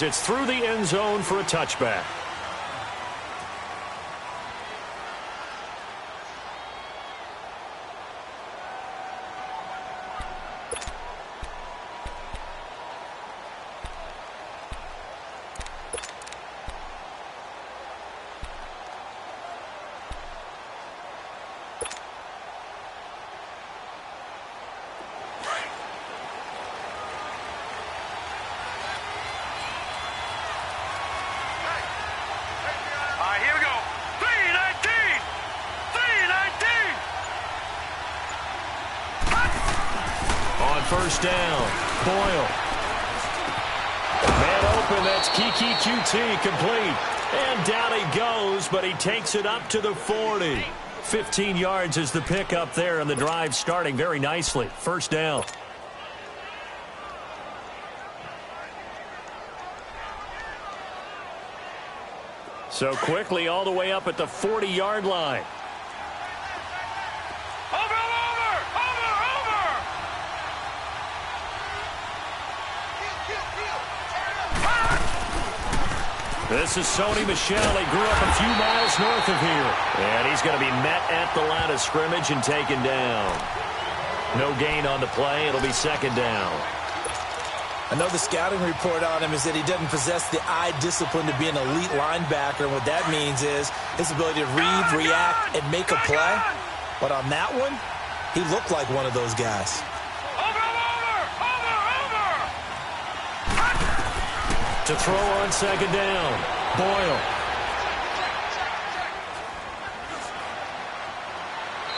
as it's through the end zone for a touchback. First down. Boyle. Man open, that's Kiki QT complete. And down he goes, but he takes it up to the 40. 15 yards is the pickup there, and the drive starting very nicely. First down. So quickly all the way up at the 40-yard line. This is Sony Michel. He grew up a few miles north of here. And he's going to be met at the line of scrimmage and taken down. No gain on the play. It'll be second down. I know the scouting report on him is that he doesn't possess the eye discipline to be an elite linebacker. And what that means is his ability to read, react, and make a play. But on that one, he looked like one of those guys. To throw on second down, Boyle.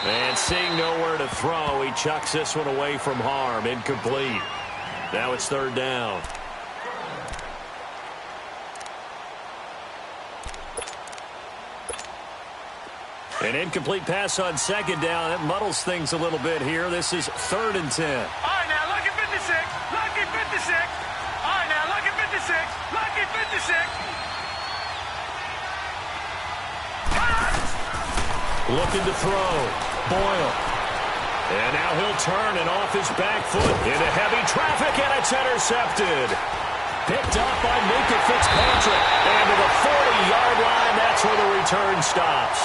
And seeing nowhere to throw, he chucks this one away from harm. Incomplete. Now it's third down. An incomplete pass on second down. That muddles things a little bit here. This is 3rd and 10. All right, now, lucky 56. Lucky 56. All right, now, lucky 56. Lucky 56. Looking to throw. Boyle. And now he'll turn and off his back foot into heavy traffic, and it's intercepted. Picked up by Minka Fitzpatrick. And to the 40-yard line, that's where the return stops.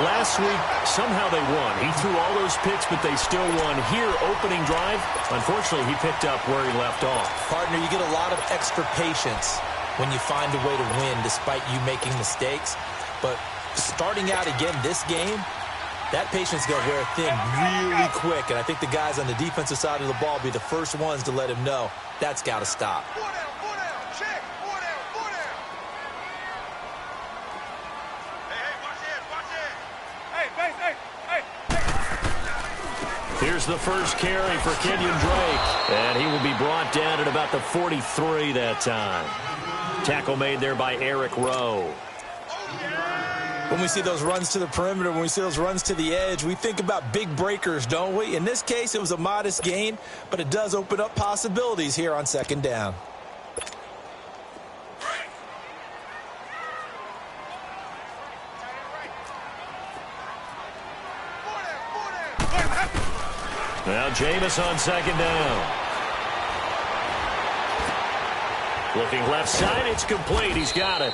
Last week, somehow they won. He threw all those picks, but they still won. Here, opening drive, unfortunately, he picked up where he left off. Partner, you get a lot of extra patience when you find a way to win despite you making mistakes. But starting out again this game, that patience is going to wear thin really quick. And I think the guys on the defensive side of the ball will be the first ones to let him know that's got to stop. Here's the first carry for Kenyon Drake. And he will be brought down at about the 43 that time. Tackle made there by Eric Rowe. When we see those runs to the perimeter, when we see those runs to the edge, we think about big breakers, don't we? In this case, it was a modest gain, but it does open up possibilities here on second down. Now Jameis on second down. Looking left side, it's complete. He's got it.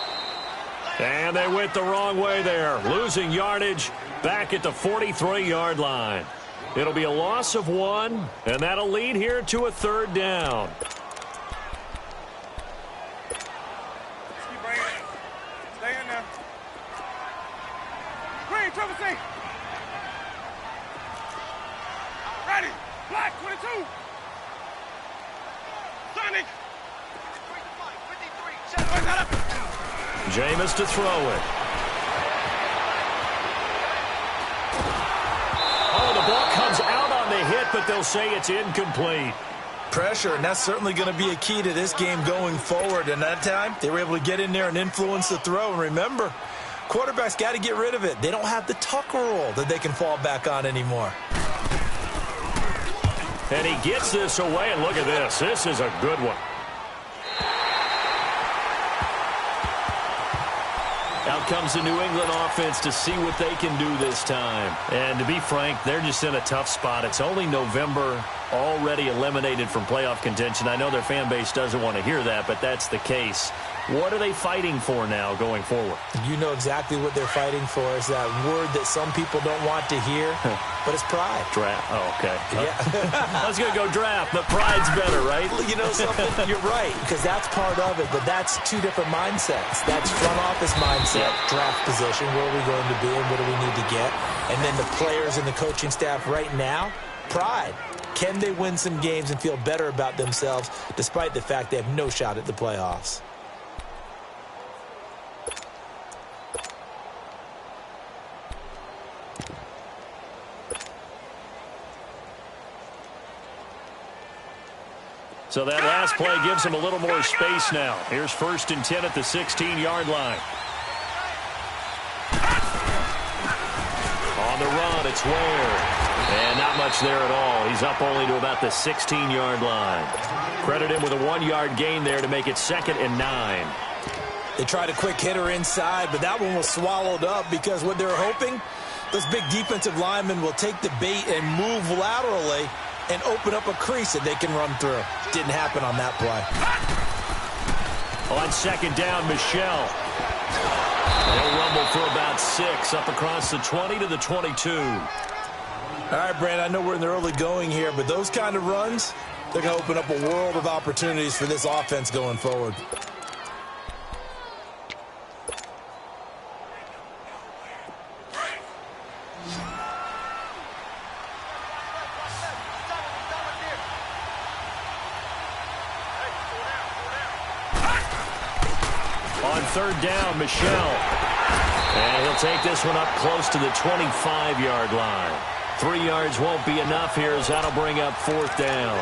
And they went the wrong way there. Losing yardage back at the 43-yard line. It'll be a loss of 1, and that'll lead here to a third down. Keep bringing it. Stay in there. Green, triple C. Ready. Black, 22. Sonic. Jameis to throw it. Oh, the ball comes out on the hit, but they'll say it's incomplete. Pressure, and that's certainly going to be a key to this game going forward. And that time, they were able to get in there and influence the throw. And remember, quarterbacks got to get rid of it. They don't have the Tucker rule that they can fall back on anymore. And he gets this away, and look at this. This is a good one. Out comes the New England offense to see what they can do this time. And to be frank, they're just in a tough spot. It's only November. already eliminated from playoff contention. I know their fan base doesn't want to hear that, but that's the case. What are they fighting for now going forward? You know exactly what they're fighting for. Is that word that some people don't want to hear, but it's pride. Draft. Oh, okay. Yeah. I was going to go draft, but pride's better, right? You know something? You're right, because that's part of it, but that's two different mindsets. That's front office mindset, draft position, where are we going to be and what do we need to get? And then the players and the coaching staff right now, pride. Can they win some games and feel better about themselves despite the fact they have no shot at the playoffs? So that last play gives them a little more space now. Here's 1st and 10 at the 16-yard line. On the run, it's Ware. And not much there at all. He's up only to about the 16-yard line. Credit him with a 1-yard gain there to make it 2nd and 9. They tried a quick hitter inside, but that one was swallowed up because what they're hoping, those big defensive linemen will take the bait and move laterally and open up a crease that they can run through. Didn't happen on that play. On 2nd down, Michelle. They'll rumble for about 6 up across the 20 to the 22. All right, Brandon, I know we're in the early going here, but those kind of runs, they're going to open up a world of opportunities for this offense going forward. On 3rd down, Michelle. And he'll take this one up close to the 25-yard line. 3 yards won't be enough here as that'll bring up 4th down.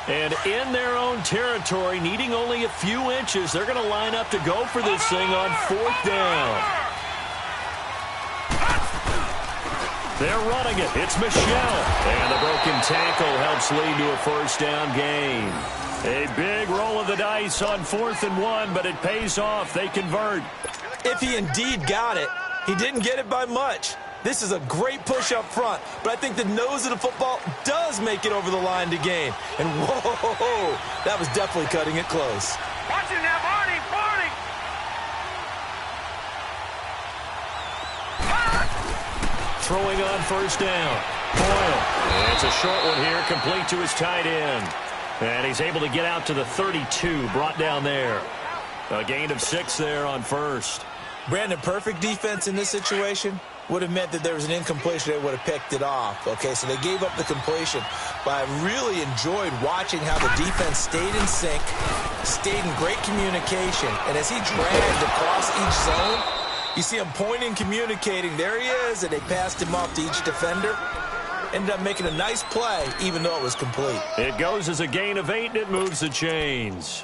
And in their own territory, needing only a few inches, they're going to line up to go for this thing on 4th down. They're running it. It's Michelle. And the broken tackle helps lead to a 1st down gain. A big roll of the dice on 4th and 1, but it pays off. They convert. If he indeed got it, he didn't get it by much. This is a great push up front, but I think the nose of the football does make it over the line to gain. And whoa, that was definitely cutting it close. Watch it now, Barney, Barney. Throwing on 1st down. Boyle. And it's a short one here, complete to his tight end. And he's able to get out to the 32, brought down there. A gain of 6 there on 1st. Brandon, perfect defense in this situation would have meant that there was an incompletion. They would have picked it off. Okay, so they gave up the completion. But I really enjoyed watching how the defense stayed in sync, stayed in great communication. And as he dragged across each zone, you see him pointing, communicating. There he is, and they passed him off to each defender. Ended up making a nice play, even though it was complete. It goes as a gain of 8, and it moves the chains.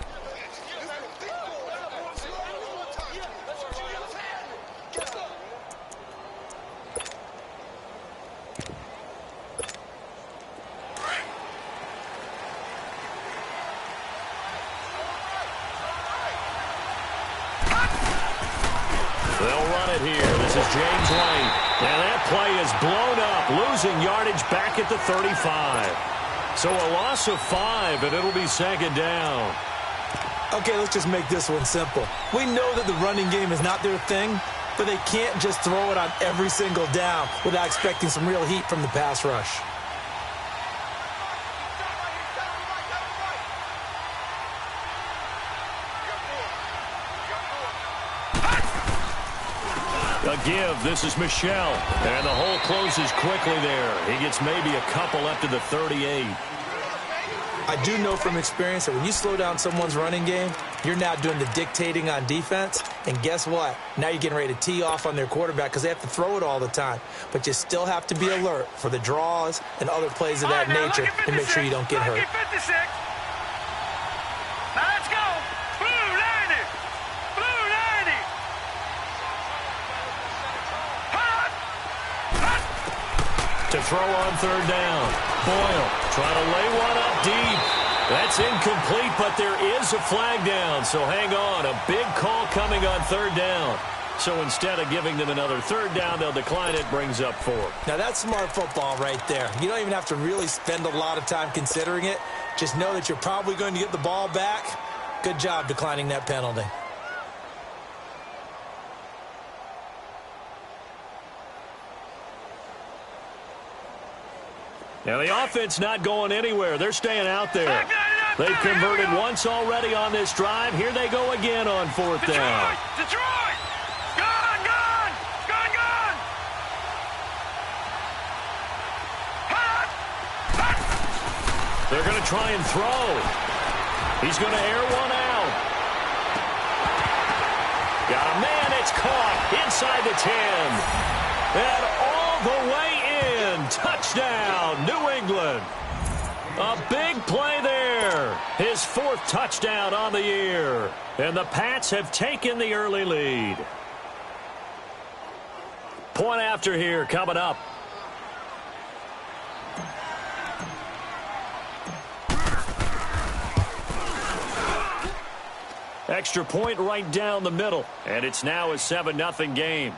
They'll run it here. This is James White. And that play is blown up, losing yardage back at the 35. So a loss of 5, and it'll be 2nd down. Okay, let's just make this one simple. We know that the running game is not their thing, but they can't just throw it on every single down without expecting some real heat from the pass rush. A give. This is Michelle. And the hole closes quickly there. He gets maybe a couple up to the 38. I do know from experience that when you slow down someone's running game, you're now doing the dictating on defense. And guess what? Now you're getting ready to tee off on their quarterback because they have to throw it all the time. But you still have to be alert for the draws and other plays of that nature to make sure you don't get hurt. Now let's go. Blue 90. Blue 90. To throw on third down. Boyle trying to lay one up deep. That's incomplete, but there is a flag down. So hang on. A big call coming on third down. So instead of giving them another third down, they'll decline it. Brings up 4. Now, that's smart football right there. You don't even have to really spend a lot of time considering it. Just know that you're probably going to get the ball back. Good job declining that penalty. Now, the offense not going anywhere. They're staying out there. They've converted once already on this drive. Here they go again on fourth down. Detroit! Gone, gone! Gone, gone! Hot! Hot! They're going to try and throw. He's going to air one out. Got a man. It's caught inside the 10. And all the way in. Touchdown, New England. A big play there. His 4th touchdown on the year. And the Pats have taken the early lead. Point after here coming up. Extra point right down the middle. And it's now a 7-0 game.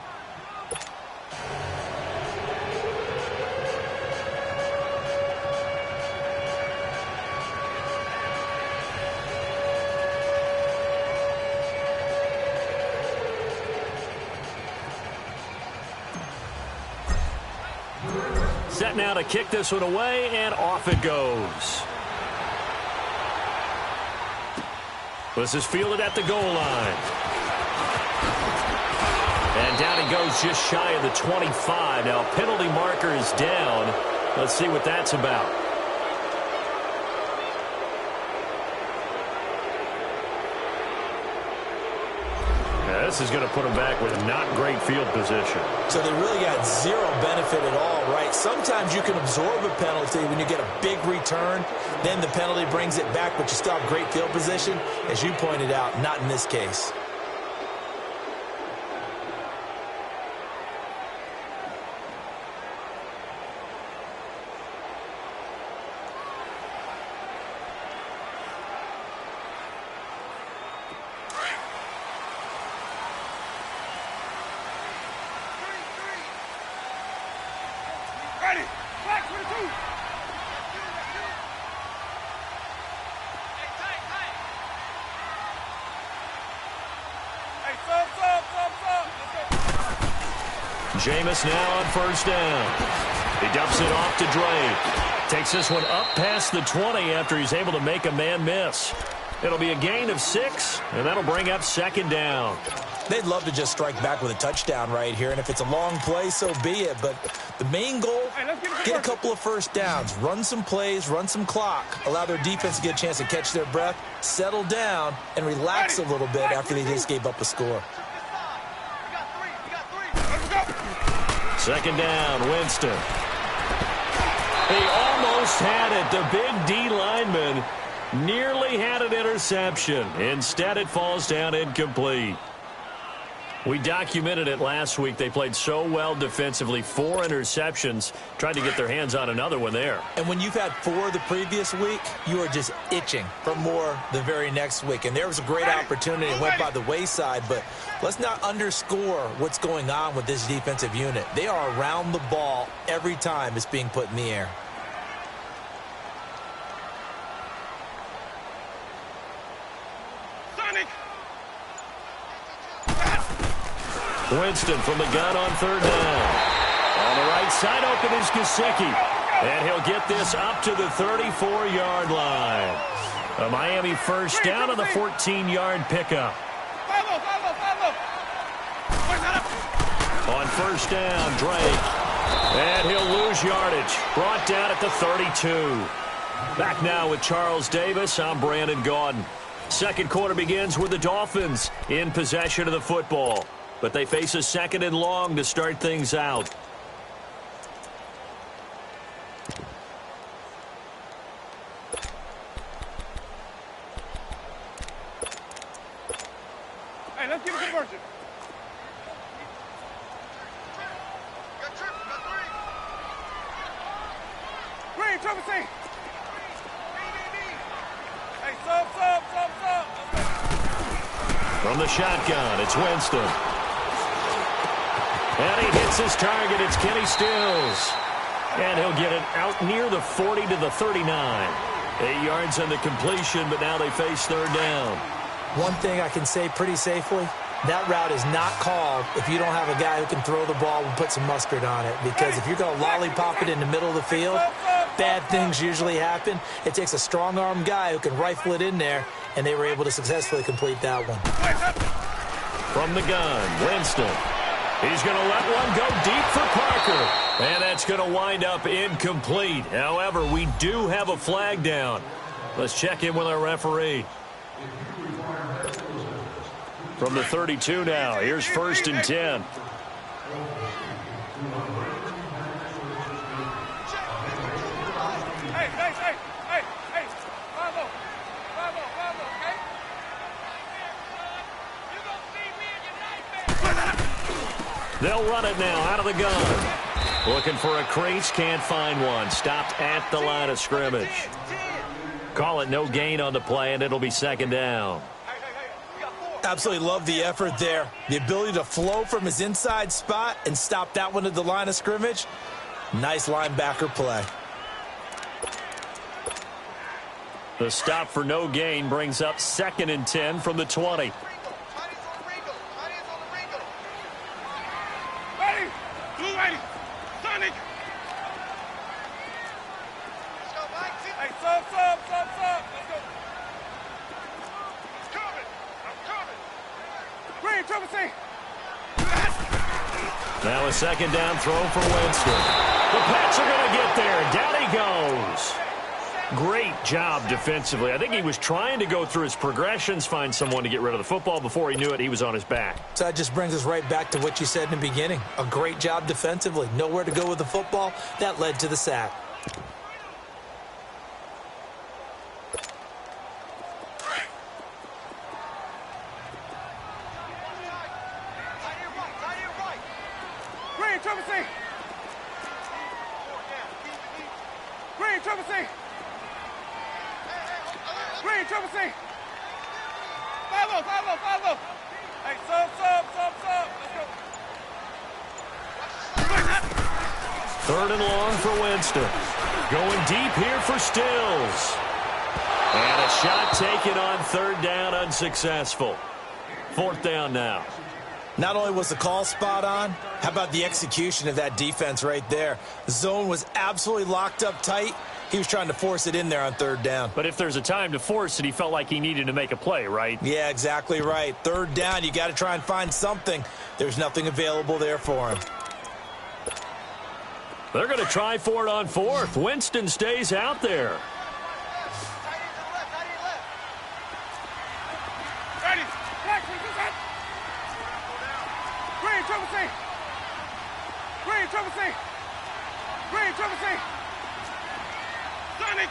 Set now to kick this one away, and off it goes. This is fielded at the goal line. And down he goes just shy of the 25. Now, penalty marker is down. Let's see what that's about. This is going to put them back with not great field position. So they really got zero benefit at all, right? Sometimes you can absorb a penalty when you get a big return. Then the penalty brings it back, but you still have great field position. As you pointed out, not in this case. Ready! Back 22! Hey, Jameis now on first down. He dumps it off to Drake. Takes this one up past the 20 after he's able to make a man miss. It'll be a gain of 6, and that'll bring up second down. They'd love to just strike back with a touchdown right here, and if it's a long play, so be it. But the main goal, get a couple of first downs, run some plays, run some clock, allow their defense to get a chance to catch their breath, settle down, and relax a little bit after they just gave up a score. Second down, Winston. He almost had it. The big D lineman nearly had an interception. Instead, it falls down incomplete. We documented it last week. They played so well defensively. 4 interceptions. Tried to get their hands on another one there. And when you've had 4 the previous week, you are just itching for more the very next week. And there was a great opportunity. It went by the wayside. But let's not underscore what's going on with this defensive unit. They are around the ball every time it's being put in the air. Winston from the gun on third down. On the right side open is Gesicki. And he'll get this up to the 34-yard line. A Miami first down on the 14-yard pickup. On first down, Drake. And he'll lose yardage. Brought down at the 32. Back now with Charles Davis. I'm Brandon Gaudin. Second quarter begins with the Dolphins in possession of the football. But they face a second and long to start things out. Hey, let's get a conversion. Green, triple C. Hey, sub. From the shotgun, it's Winston. And he hits his target. It's Kenny Stills. And he'll get it out near the 40 to the 39. 8 yards on the completion, but now they face third down. One thing I can say pretty safely, that route is not called if you don't have a guy who can throw the ball and put some mustard on it. Because if you're going to lollipop it in the middle of the field, bad things usually happen. It takes a strong-arm guy who can rifle it in there, and they were able to successfully complete that one. From the gun, Winston. He's going to let one go deep for Parker. And that's going to wind up incomplete. However, we do have a flag down. Let's check in with our referee. From the 32 now, here's 1st and 10. Hey. Bravo, okay? You gonna see me in your nightmare. They'll run it now out of the gun. Looking for a crease, can't find one. Stopped at the line of scrimmage. Call it no gain on the play, and it'll be 2nd down. Absolutely love the effort there. The ability to flow from his inside spot and stop that one at the line of scrimmage. Nice linebacker play. The stop for no gain brings up 2nd and 10 from the 20. Ready? Blue ready. Sonic. Hey, sub. Let's go. I'm coming. Green, triple C. Now a 2nd down throw for Winston. The Pats are going to get there. Down he goes. Great job defensively. I think he was trying to go through his progressions, find someone to get rid of the football. Before he knew it, he was on his back. So that just brings us right back to what you said in the beginning. A great job defensively. Nowhere to go with the football. That led to the sack. Green, triple C. Green, triple C. Green, triple C. Follow. Hey, sub. Let's go. 3rd and long for Winston. Going deep here for Stills. And a shot taken on 3rd down, unsuccessful. 4th down now. Not only was the call spot on, how about the execution of that defense right there? The zone was absolutely locked up tight. He was trying to force it in there on 3rd down. But if there's a time to force it, he felt like he needed to make a play, right? Yeah, exactly right. 3rd down, you got to try and find something. There's nothing available there for him. They're going to try for it on 4th. Winston stays out there. Ready. Green, triple C. Sonic.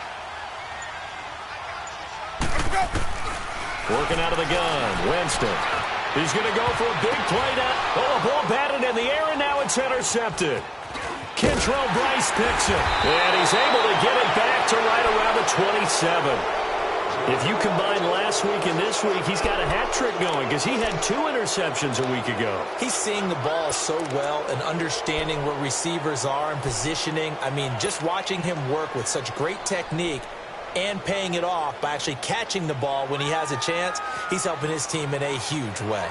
Let's go. Working out of the gun, Winston. He's going to go for a big play now. Oh, a ball batted in the air, and now it's intercepted. Kentrell Bryce picks it, and he's able to get it back to right around the 27. If you combine last week and this week, he's got a hat trick going because he had 2 interceptions a week ago. He's seeing the ball so well and understanding where receivers are and positioning. I mean, just watching him work with such great technique and paying it off by actually catching the ball when he has a chance, he's helping his team in a huge way.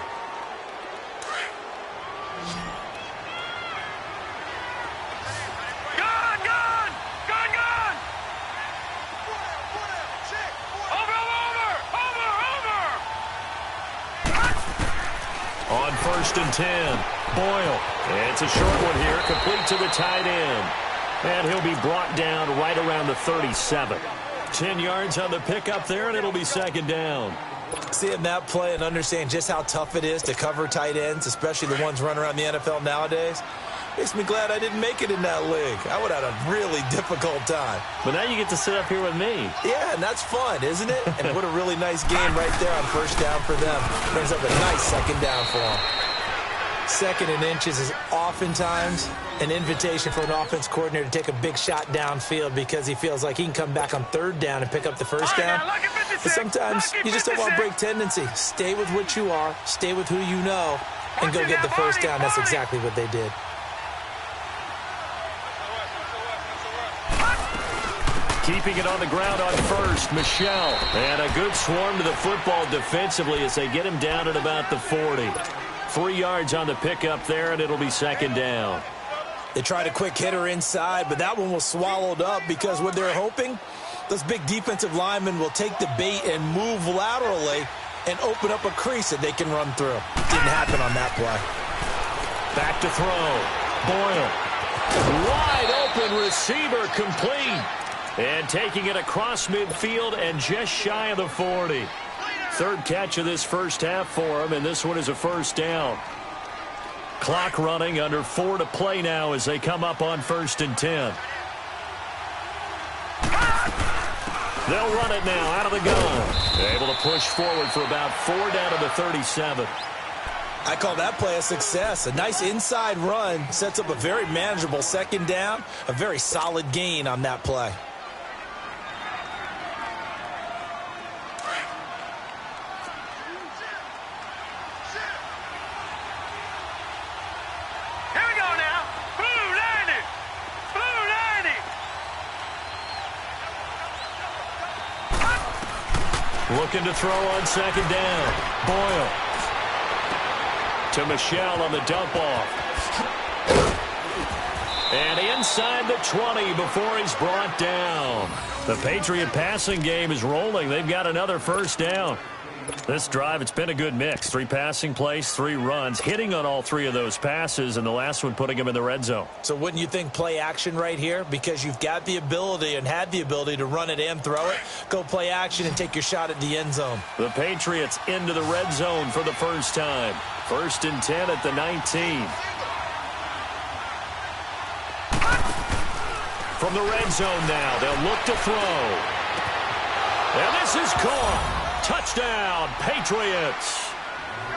On 1st and 10, Boyle. And it's a short one here, complete to the tight end. And he'll be brought down right around the 37. 10 yards on the pickup there, and it'll be 2nd down. Seeing that play and understanding just how tough it is to cover tight ends, especially the ones running around the NFL nowadays, makes me glad I didn't make it in that league. I would have had a really difficult time. But now you get to sit up here with me. Yeah, and that's fun, isn't it? And what a really nice game right there on 1st down for them. Brings up a nice 2nd down for them. Second and inches is oftentimes an invitation for an offense coordinator to take a big shot downfield because he feels like he can come back on third down and pick up the first down. But sometimes you just don't want break tendency. Stay with what you are, stay with who you know, and go get the first down. That's exactly what they did. Keeping it on the ground on first, Michelle. And a good swarm to the football defensively as they get him down at about the 40. 3 yards on the pickup there, and it'll be second down. They tried a quick hitter inside, but that one was swallowed up because what they're hoping, those big defensive linemen will take the bait and move laterally and open up a crease that they can run through. Didn't happen on that play. Back to throw. Boyle. Wide open receiver complete. And taking it across midfield and just shy of the 40. Third catch of this first half for him, and this one is a first down. Clock running, under 4 to play now as they come up on 1st and 10. They'll run it now out of the gun. Able to push forward for about 4 down to the 37. I call that play a success. A nice inside run sets up a very manageable second down, a very solid gain on that play. Looking to throw on second down. Boyle. To Michelle on the dump off. And inside the 20 before he's brought down. The Patriot passing game is rolling. They've got another first down. This drive, it's been a good mix. 3 passing plays, 3 runs, hitting on all 3 of those passes, and the last one putting him in the red zone. So wouldn't you think play action right here? Because you've got the ability and had the ability to run it and throw it. Go play action and take your shot at the end zone. The Patriots into the red zone for the first time. 1st and 10 at the 19. From the red zone now, they'll look to throw. And this is caught. Touchdown, Patriots.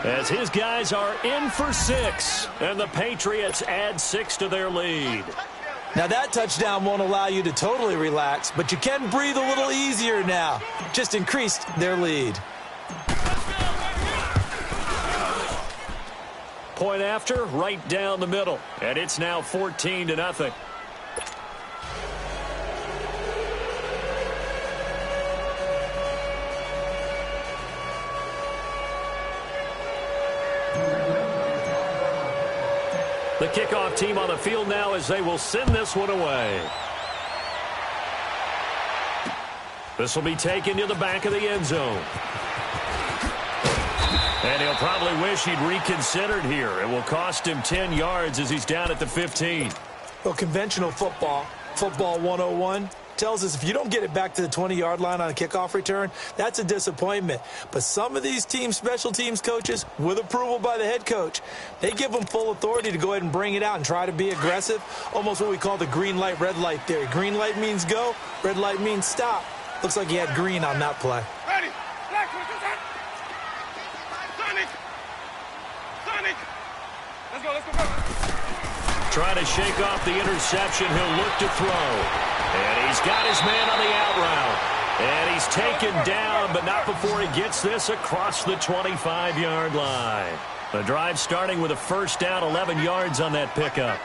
As his guys are in for 6, and the Patriots add 6 to their lead. Now that touchdown won't allow you to totally relax, but you can breathe a little easier now. Just increased their lead. Point after, right down the middle, and it's now 14-0. The kickoff team on the field now as they will send this one away. This will be taken to the back of the end zone. And he'll probably wish he'd reconsidered here. It will cost him 10 yards as he's down at the 15. Well, conventional football 101, tells us if you don't get it back to the 20-yard line on a kickoff return, that's a disappointment. But some of these team special teams coaches, with approval by the head coach, they give them full authority to go ahead and bring it out and try to be aggressive, almost what we call the green light, red light theory. Green light means go, red light means stop. Looks like he had green on that play. Ready. Sonic. Let's go. Trying to shake off the interception. He'll look to throw. And he's got his man on the out route. And he's taken down, but not before he gets this across the 25-yard line. The drive starting with a first down, 11 yards on that pickup.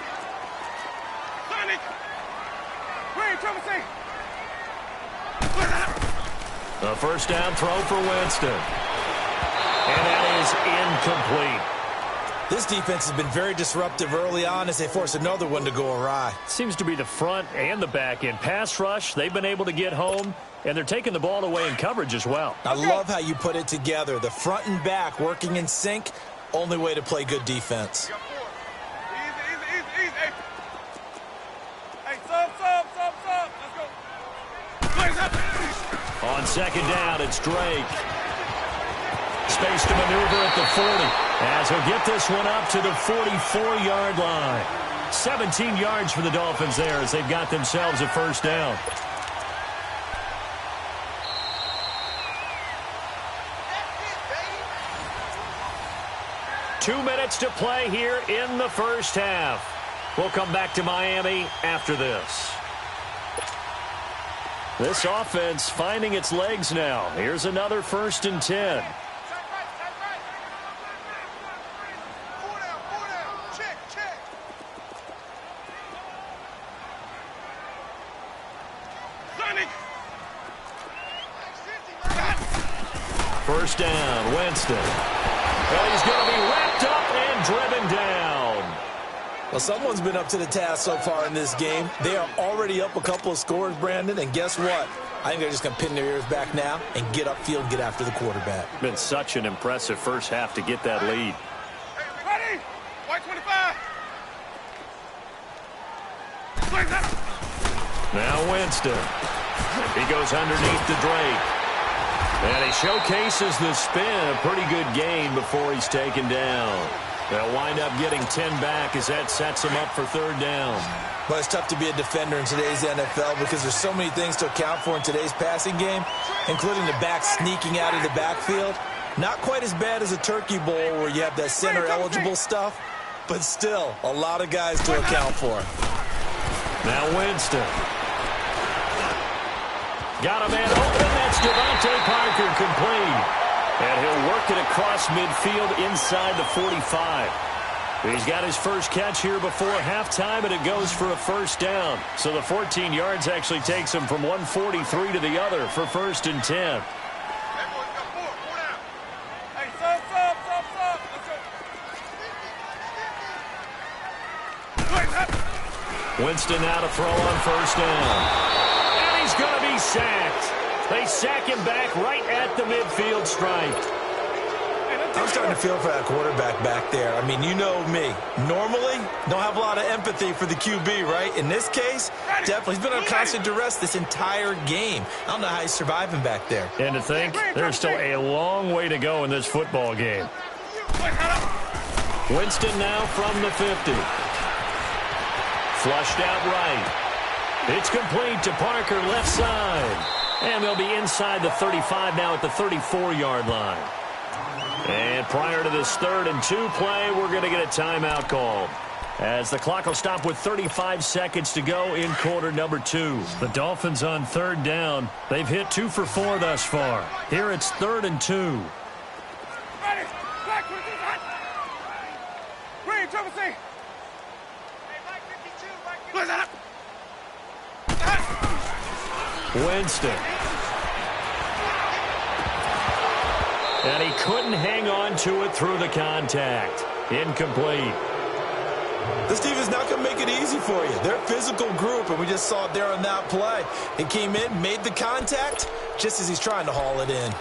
Sonic! Wait, Thomas! A first down throw for Winston. And that is incomplete. This defense has been very disruptive early on as they force another one to go awry. Seems to be the front and the back end. Pass rush, they've been able to get home, and they're taking the ball away in coverage as well. I love how you put it together. The front and back working in sync, only way to play good defense. Easy. Hey, sub. Let's go. On second down, it's Drake. Space to maneuver at the 40 as he'll get this one up to the 44-yard line. 17 yards for the Dolphins there as they've got themselves a first down. 2 minutes to play here in the first half. We'll come back to Miami after this. This offense finding its legs now. Here's another 1st and 10. First down, Winston. And he's going to be wrapped up and driven down. Well, someone's been up to the task so far in this game. They are already up a couple of scores, Brandon, and guess what? I think they're just going to pin their ears back now and get upfield and get after the quarterback. Been such an impressive first half to get that lead. Ready? White 25. Now Winston. He goes underneath the Drake. And he showcases the spin. A pretty good gain before he's taken down. They'll wind up getting 10 back as that sets him up for 3rd down. But it's tough to be a defender in today's NFL because there's so many things to account for in today's passing game, including the back sneaking out of the backfield. Not quite as bad as a turkey bowl where you have that center-eligible stuff, but still a lot of guys to account for. Now Winston. Got a man open. That's Devontae Parker complete. And he'll work it across midfield inside the 45. He's got his first catch here before halftime, and it goes for a 1st down. So the 14 yards actually takes him from 143 to the other for 1st and 10. Winston now to throw on 1st down. And he's going to be sacked. They sack him back right at the midfield stripe. I'm starting to feel for that quarterback back there. I mean, you know me. Normally, don't have a lot of empathy for the QB, right? In this case, definitely. He's been under constant duress this entire game. I don't know how he's surviving back there. And to think, there's still a long way to go in this football game. Winston now from the 50. Flushed out right. It's complete to Parker left side. And they'll be inside the 35 now at the 34-yard line. And prior to this 3rd and 2 play, we're going to get a timeout called, as the clock will stop with 35 seconds to go in quarter number 2. The Dolphins on 3rd down. They've hit 2 for 4 thus far. Here it's 3rd and 2. Ready? Black 22, hot. Green, Trevor C. Hey, Black 52, Black 52. What's that? Winston. And he couldn't hang on to it through the contact. Incomplete. This team is not going to make it easy for you. They're a physical group, and we just saw it there on that play. He came in, made the contact, just as he's trying to haul it in.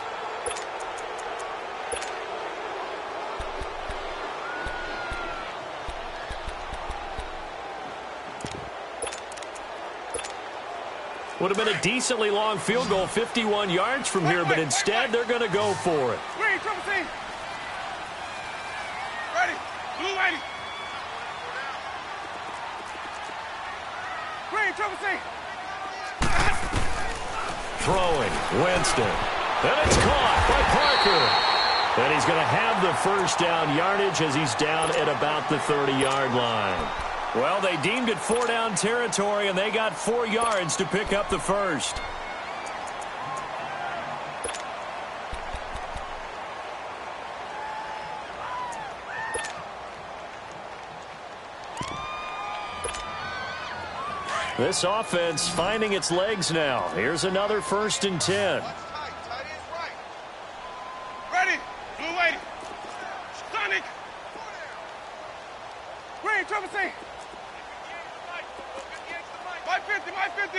Would have been a decently long field goal, 51 yards from here, but instead they're going to go for it. Green, Trevor C. Ready? Blue 80. Green, Trevor C. Throwing, Winston. And it's caught by Parker. And he's going to have the 1st down yardage as he's down at about the 30-yard line. Well, they deemed it 4-down territory, and they got 4 yards to pick up the 1st. This offense finding its legs now. Here's another 1st and 10. Ready? Blue 80. Sonic. Green, Trevor C. My 50, my 50.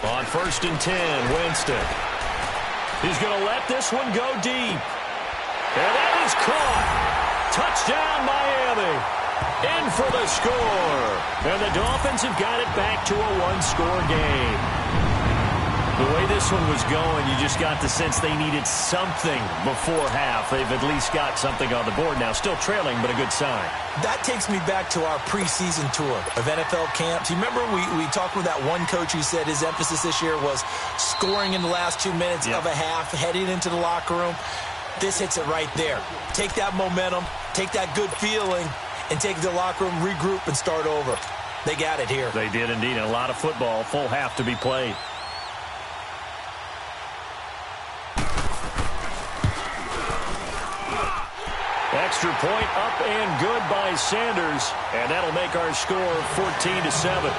On 1st and 10, Winston. He's going to let this one go deep. And that is caught. Touchdown, Miami. In for the score. And the Dolphins have got it back to a 1-score game. The way this one was going, you just got the sense they needed something before half. They've at least got something on the board now. Still trailing, but a good sign. That takes me back to our preseason tour of NFL camps. You remember we talked with that one coach who said his emphasis this year was scoring in the last 2 minutes of a half, heading into the locker room. This hits it right there. Take that momentum, take that good feeling, and take the locker room, regroup, and start over. They got it here. They did indeed. A lot of football, full half to be played. Extra point up and good by Sanders, and that'll make our score 14-7.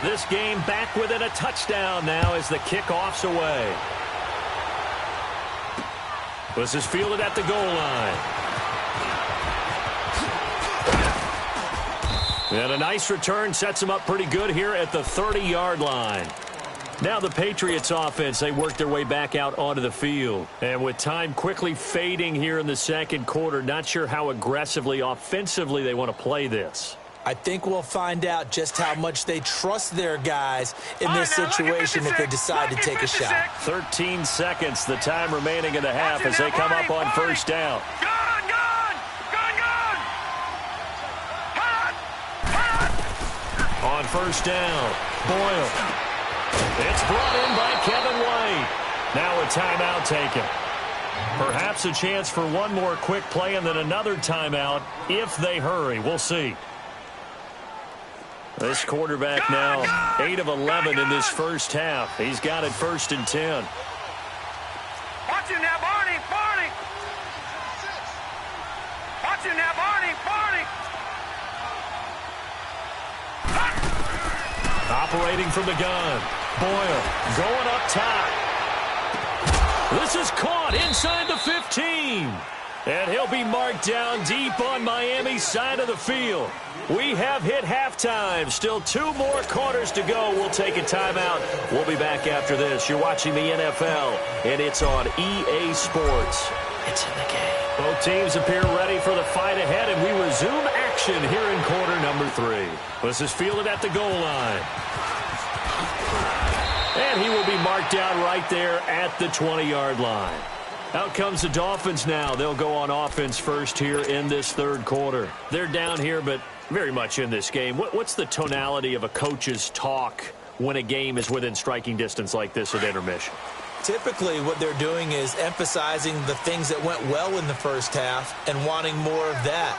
This game back within a touchdown now as the kickoff's away. This is fielded at the goal line. And a nice return sets them up pretty good here at the 30-yard line. Now the Patriots offense, they work their way back out onto the field. And with time quickly fading here in the second quarter, not sure how aggressively, offensively they want to play this. I think we'll find out just how much they trust their guys in this situation if they decide to take a shot. 13 seconds, the time remaining in the half as they come up on first down. On first down, Boyle. It's brought in by Kevin White. Now a timeout taken. Perhaps a chance for one more quick play and then another timeout if they hurry. We'll see. This quarterback now 8 of 11 in this first half. He's got it 1st and 10. Watch him now, Barney. Barney. Watch him now, Barney. Barney. Operating from the gun. Boyle going up top. This is caught inside the 15. And he'll be marked down deep on Miami's side of the field. We have hit halftime. Still 2 more quarters to go. We'll take a timeout. We'll be back after this. You're watching the NFL, and it's on EA Sports. It's in the game. Both teams appear ready for the fight ahead, and we resume action here in quarter number 3. This is fielded at the goal line. And he will be marked down right there at the 20-yard line. Out comes the Dolphins now. They'll go on offense first here in this third quarter. They're down here, but very much in this game. What's the tonality of a coach's talk when a game is within striking distance like this at intermission? Typically, what they're doing is emphasizing the things that went well in the first half and wanting more of that.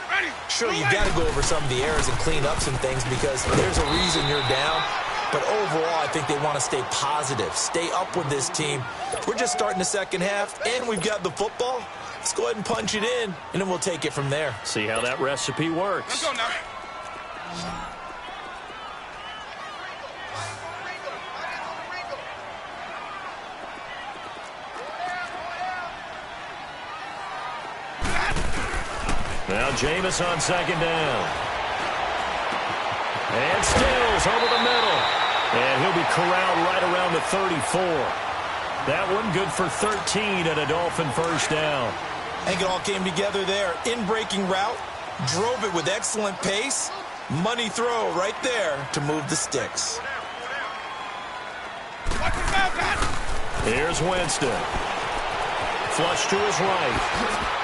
Sure, you've got to go over some of the errors and clean up some things because there's a reason you're down. But overall, I think they want to stay positive, stay up with this team. We're just starting the second half, and we've got the football. Let's go ahead and punch it in, and then we'll take it from there. See how that recipe works. Let's go now. Now Jameis on second down. And Stills over the middle. And he'll be corralled right around the 34. That one good for 13 and a Dolphin first down. I think it all came together there. In-breaking route, drove it with excellent pace. Money throw right there to move the sticks. Here's Winston. Flush to his right.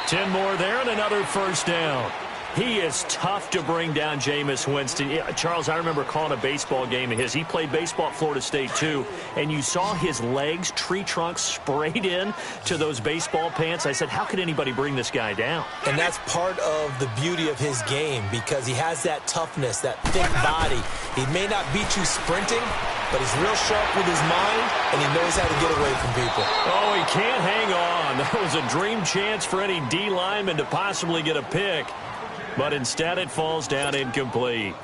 10 more there and another first down. He is tough to bring down, Jameis Winston. Yeah, Charles, I remember calling a baseball game of his. He played baseball at Florida State, too, and you saw his legs, tree trunks sprayed in to those baseball pants. I said, how could anybody bring this guy down? And that's part of the beauty of his game because he has that toughness, that thick body. He may not beat you sprinting, but he's real sharp with his mind, and he knows how to get away from people. Oh, he can't hang on. That was a dream chance for any D lineman to possibly get a pick. But instead it falls down incomplete.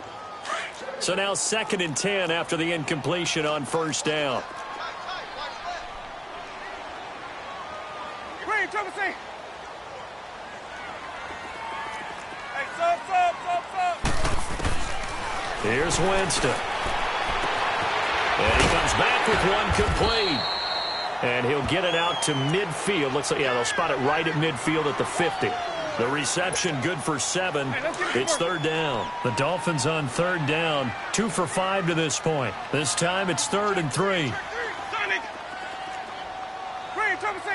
So now 2nd and 10 after the incompletion on first down. Green, trouble C. Here's Winston. And he comes back with one complete. And he'll get it out to midfield. Looks like, yeah, they'll spot it right at midfield at the 50. The reception good for 7. It's third down. The Dolphins on third down. 2 for 5 to this point. This time it's 3rd and 3. Sonic! Green, trouble C!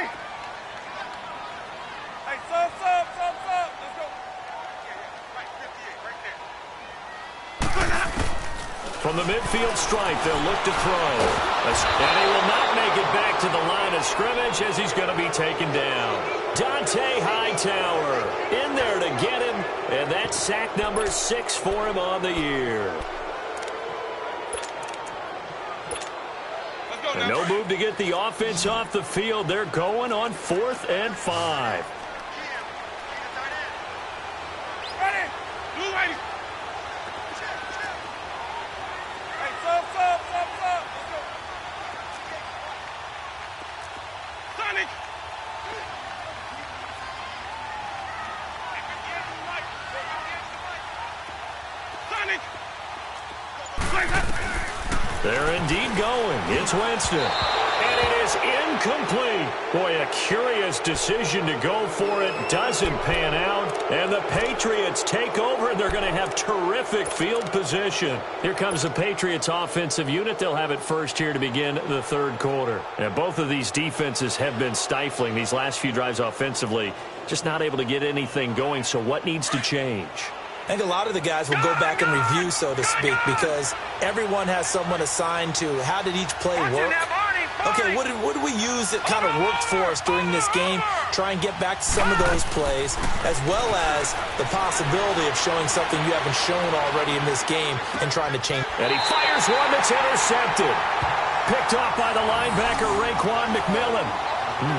Hey, sub. Let's go. Right, 58, right there. From the midfield stripe, they'll look to throw. And he will not make it back to the line of scrimmage as he's going to be taken down. Dante Hightower in there to get him, and that's sack number 6 for him on the year. And no move to get the offense off the field. They're going on 4th and 5. Ready? Blue lady. Hey, sub. Let's go. Sonic! Sonic! They're indeed going. It's Winston. And it is incomplete. Boy, a curious decision to go for it. Doesn't pan out. And the Patriots take over. They're going to have terrific field position. Here comes the Patriots offensive unit. They'll have it first here to begin the third quarter. And both of these defenses have been stifling these last few drives offensively. Just not able to get anything going. So what needs to change? I think a lot of the guys will go back and review, so to speak, because everyone has someone assigned to how did each play work. Okay, what did we use that kind of worked for us during this game? Try and get back to some of those plays, as well as the possibility of showing something you haven't shown already in this game and trying to change. And he fires one that's intercepted. Picked off by the linebacker, Raekwon McMillan.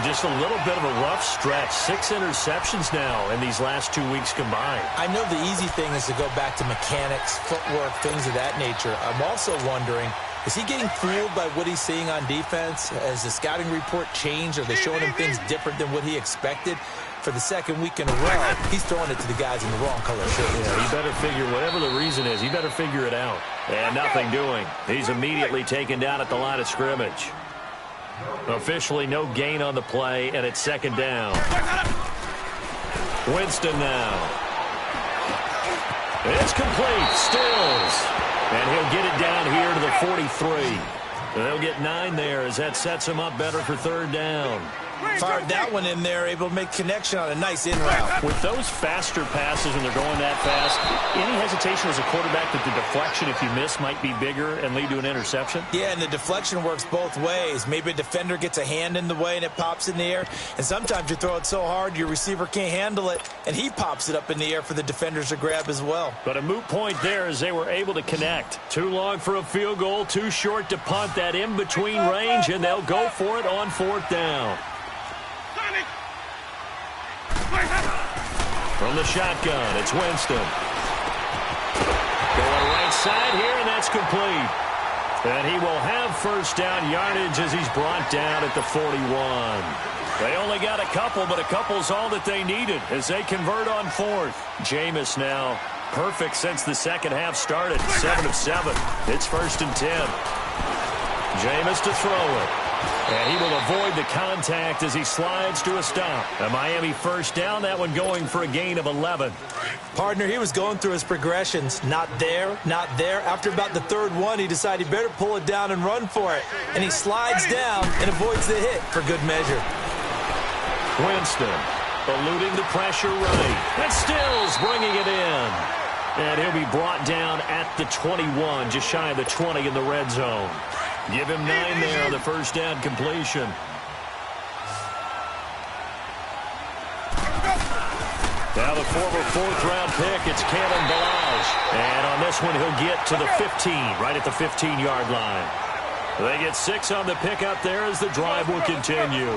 Just a little bit of a rough stretch. 6 interceptions now in these last 2 weeks combined. I know the easy thing is to go back to mechanics, footwork, things of that nature. I'm also wondering, is he getting fooled by what he's seeing on defense? Has the scouting report changed? Are they showing him things different than what he expected? For the second week in a row, he's throwing it to the guys in the wrong color shirt. Yeah, he better figure, whatever the reason is, he better figure it out. And nothing doing. He's immediately taken down at the line of scrimmage. Officially no gain on the play, and it's second down. Winston now. It's complete. Stills. And he'll get it down here to the 43. They'll get 9 there as that sets him up better for third down. Fired that one in there, able to make connection on a nice in route. With those faster passes when they're going that fast, any hesitation as a quarterback that the deflection, if you miss, might be bigger and lead to an interception? Yeah, and the deflection works both ways. Maybe a defender gets a hand in the way and it pops in the air. And sometimes you throw it so hard your receiver can't handle it, and he pops it up in the air for the defenders to grab as well. But a moot point there as they were able to connect. Too long for a field goal, too short to punt that in-between range, and they'll go for it on 4th down. From the shotgun, it's Winston. Going right side here, and that's complete. And he will have first down yardage as he's brought down at the 41. They only got a couple, but a couple's all that they needed as they convert on 4th. Jameis now perfect since the second half started. 7 of 7. It's 1st and 10. Jameis to throw it. And he will avoid the contact as he slides to a stop. A Miami first down, that one going for a gain of 11. Partner, he was going through his progressions. Not there, not there. After about the 3rd one, he decided he better pull it down and run for it. And he slides down and avoids the hit for good measure. Winston eluding the pressure right. And Stills bringing it in. And he'll be brought down at the 21, just shy of the 20 in the red zone. Give him 9 there on the first down completion. Now the former 4th-round pick, it's Kalen Ballage. And on this one, he'll get to the 15, right at the 15-yard line. They get 6 on the pickup there as the drive will continue.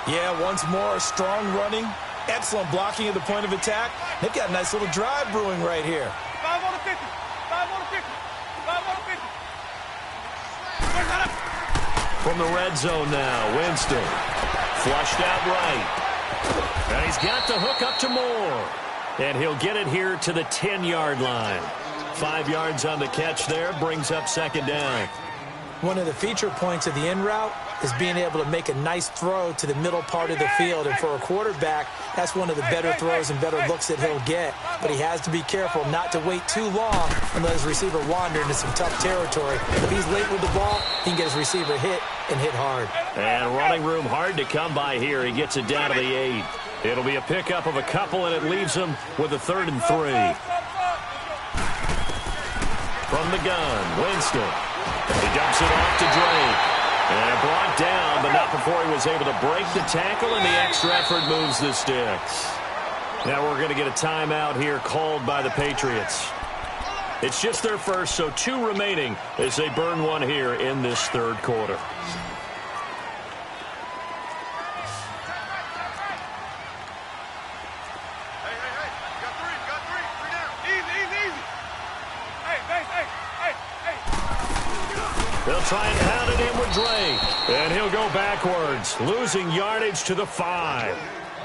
Yeah, once more, strong running, excellent blocking at the point of attack. They've got a nice little drive brewing right here. 5 on the 50. 5 on the 50. 5 on the 50. From the red zone now, Winston. Flushed out right. And he's got the hook up to Moore. And he'll get it here to the 10-yard line. 5 yards on the catch there, brings up second down. One of the feature points of the in route is being able to make a nice throw to the middle part of the field. And for a quarterback, that's one of the better throws and better looks that he'll get. But he has to be careful not to wait too long and let his receiver wander into some tough territory. If he's late with the ball, he can get his receiver hit and hit hard. And running room hard to come by here. He gets it down to the 8. It'll be a pickup of a couple, and it leaves him with a 3rd and 3. From the gun, Winston. He dumps it off to Drake. And brought down, but not before he was able to break the tackle, and the extra effort moves the sticks. Now we're going to get a timeout here called by the Patriots. It's just their first, so 2 remaining as they burn one here in this 3rd quarter. They'll try and pound it in with Drake. And he'll go backwards, losing yardage to the 5.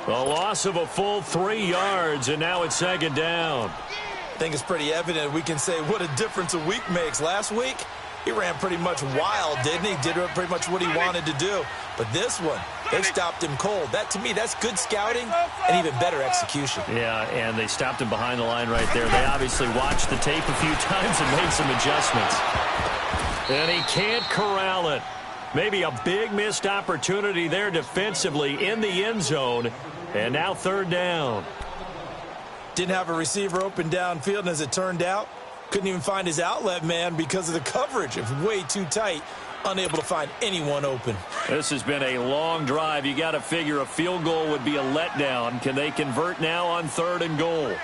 A loss of a full 3 yards, and now it's 2nd down. I think it's pretty evident we can say what a difference a week makes. Last week, he ran pretty much wild, didn't he? Did pretty much what he wanted to do. But this one, they stopped him cold. That, to me, that's good scouting and even better execution. Yeah, and they stopped him behind the line right there. They obviously watched the tape a few times and made some adjustments. And he can't corral it. Maybe a big missed opportunity there defensively in the end zone. And now 3rd down. Didn't have a receiver open downfield, and as it turned out, couldn't even find his outlet man because of the coverage. It was way too tight, unable to find anyone open. This has been a long drive. You got to figure a field goal would be a letdown. Can they convert now on 3rd and goal? Ready.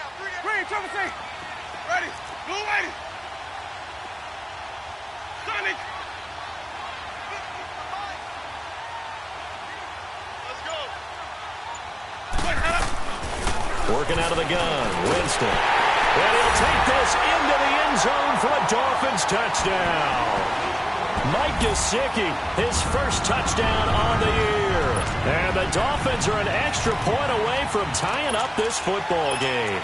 Blue ready. Sonic. Let's go. Working out of the gun, Winston. And he'll take this into the end zone for a Dolphins touchdown. Mike Gesicki, his first touchdown on the year. And the Dolphins are an extra point away from tying up this football game.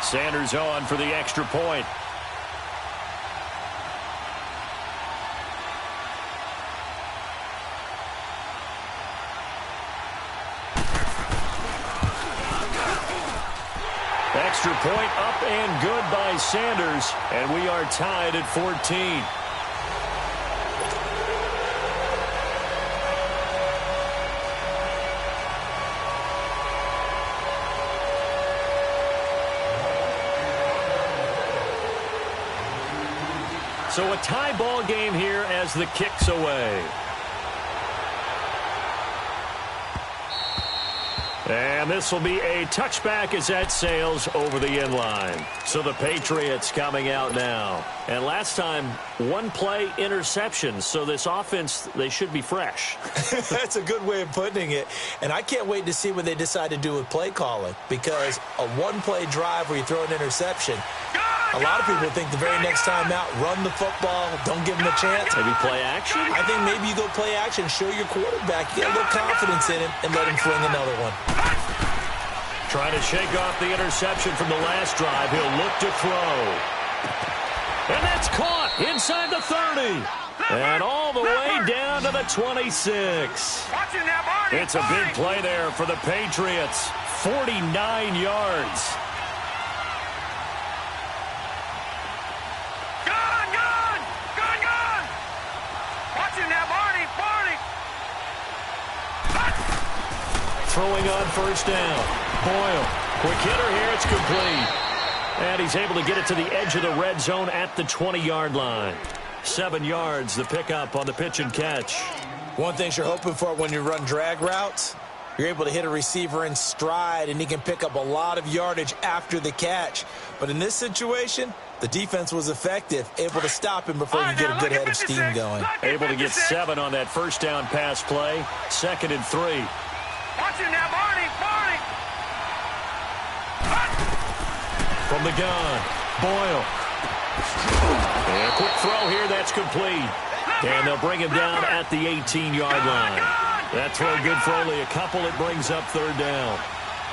Sanders on for the extra point. Extra point up and good by Sanders, and we are tied at 14. So a tie ball game here as the kick's away. And this will be a touchback as that sails over the end line. So the Patriots coming out now. And last time, 1 play interception. So this offense, they should be fresh. That's a good way of putting it. And I can't wait to see what they decide to do with play calling. Because a 1-play drive where you throw an interception, a lot of people think the very next time out, run the football, don't give them a chance. Maybe play action? I think maybe you go play action, show your quarterback, get a little confidence in him, and let him fling another one. Trying to shake off the interception from the last drive. He'll look to throw. And that's caught inside the 30. And all the way down to the 26. It's a big play there for the Patriots. 49 yards. Throwing on first down. Boyle. Quick hitter here. It's complete. And he's able to get it to the edge of the red zone at the 20-yard line. 7 yards, the pickup on the pitch and catch. One thing you're hoping for when you run drag routes, you're able to hit a receiver in stride, and he can pick up a lot of yardage after the catch. But in this situation, the defense was effective, able to stop him before he could get a good head of steam going. Able to get 7 on that first down pass play. 2nd and 3. Watch it now, Barney! From the gun, Boyle. And a quick throw here, that's complete. And they'll bring him down at the 18-yard line. That throw good for only a couple. It brings up third down.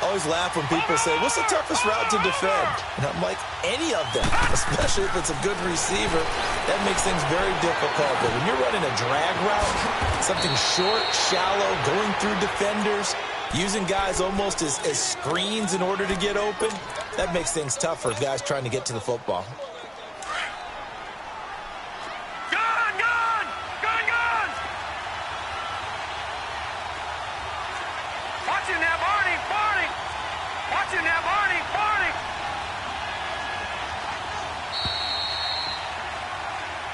I always laugh when people say, what's the toughest route to defend? And I'm like, any of them, especially if it's a good receiver. That makes things very difficult. But when you're running a drag route, something short, shallow, going through defenders, using guys almost as screens in order to get open, that makes things tough for guys trying to get to the football.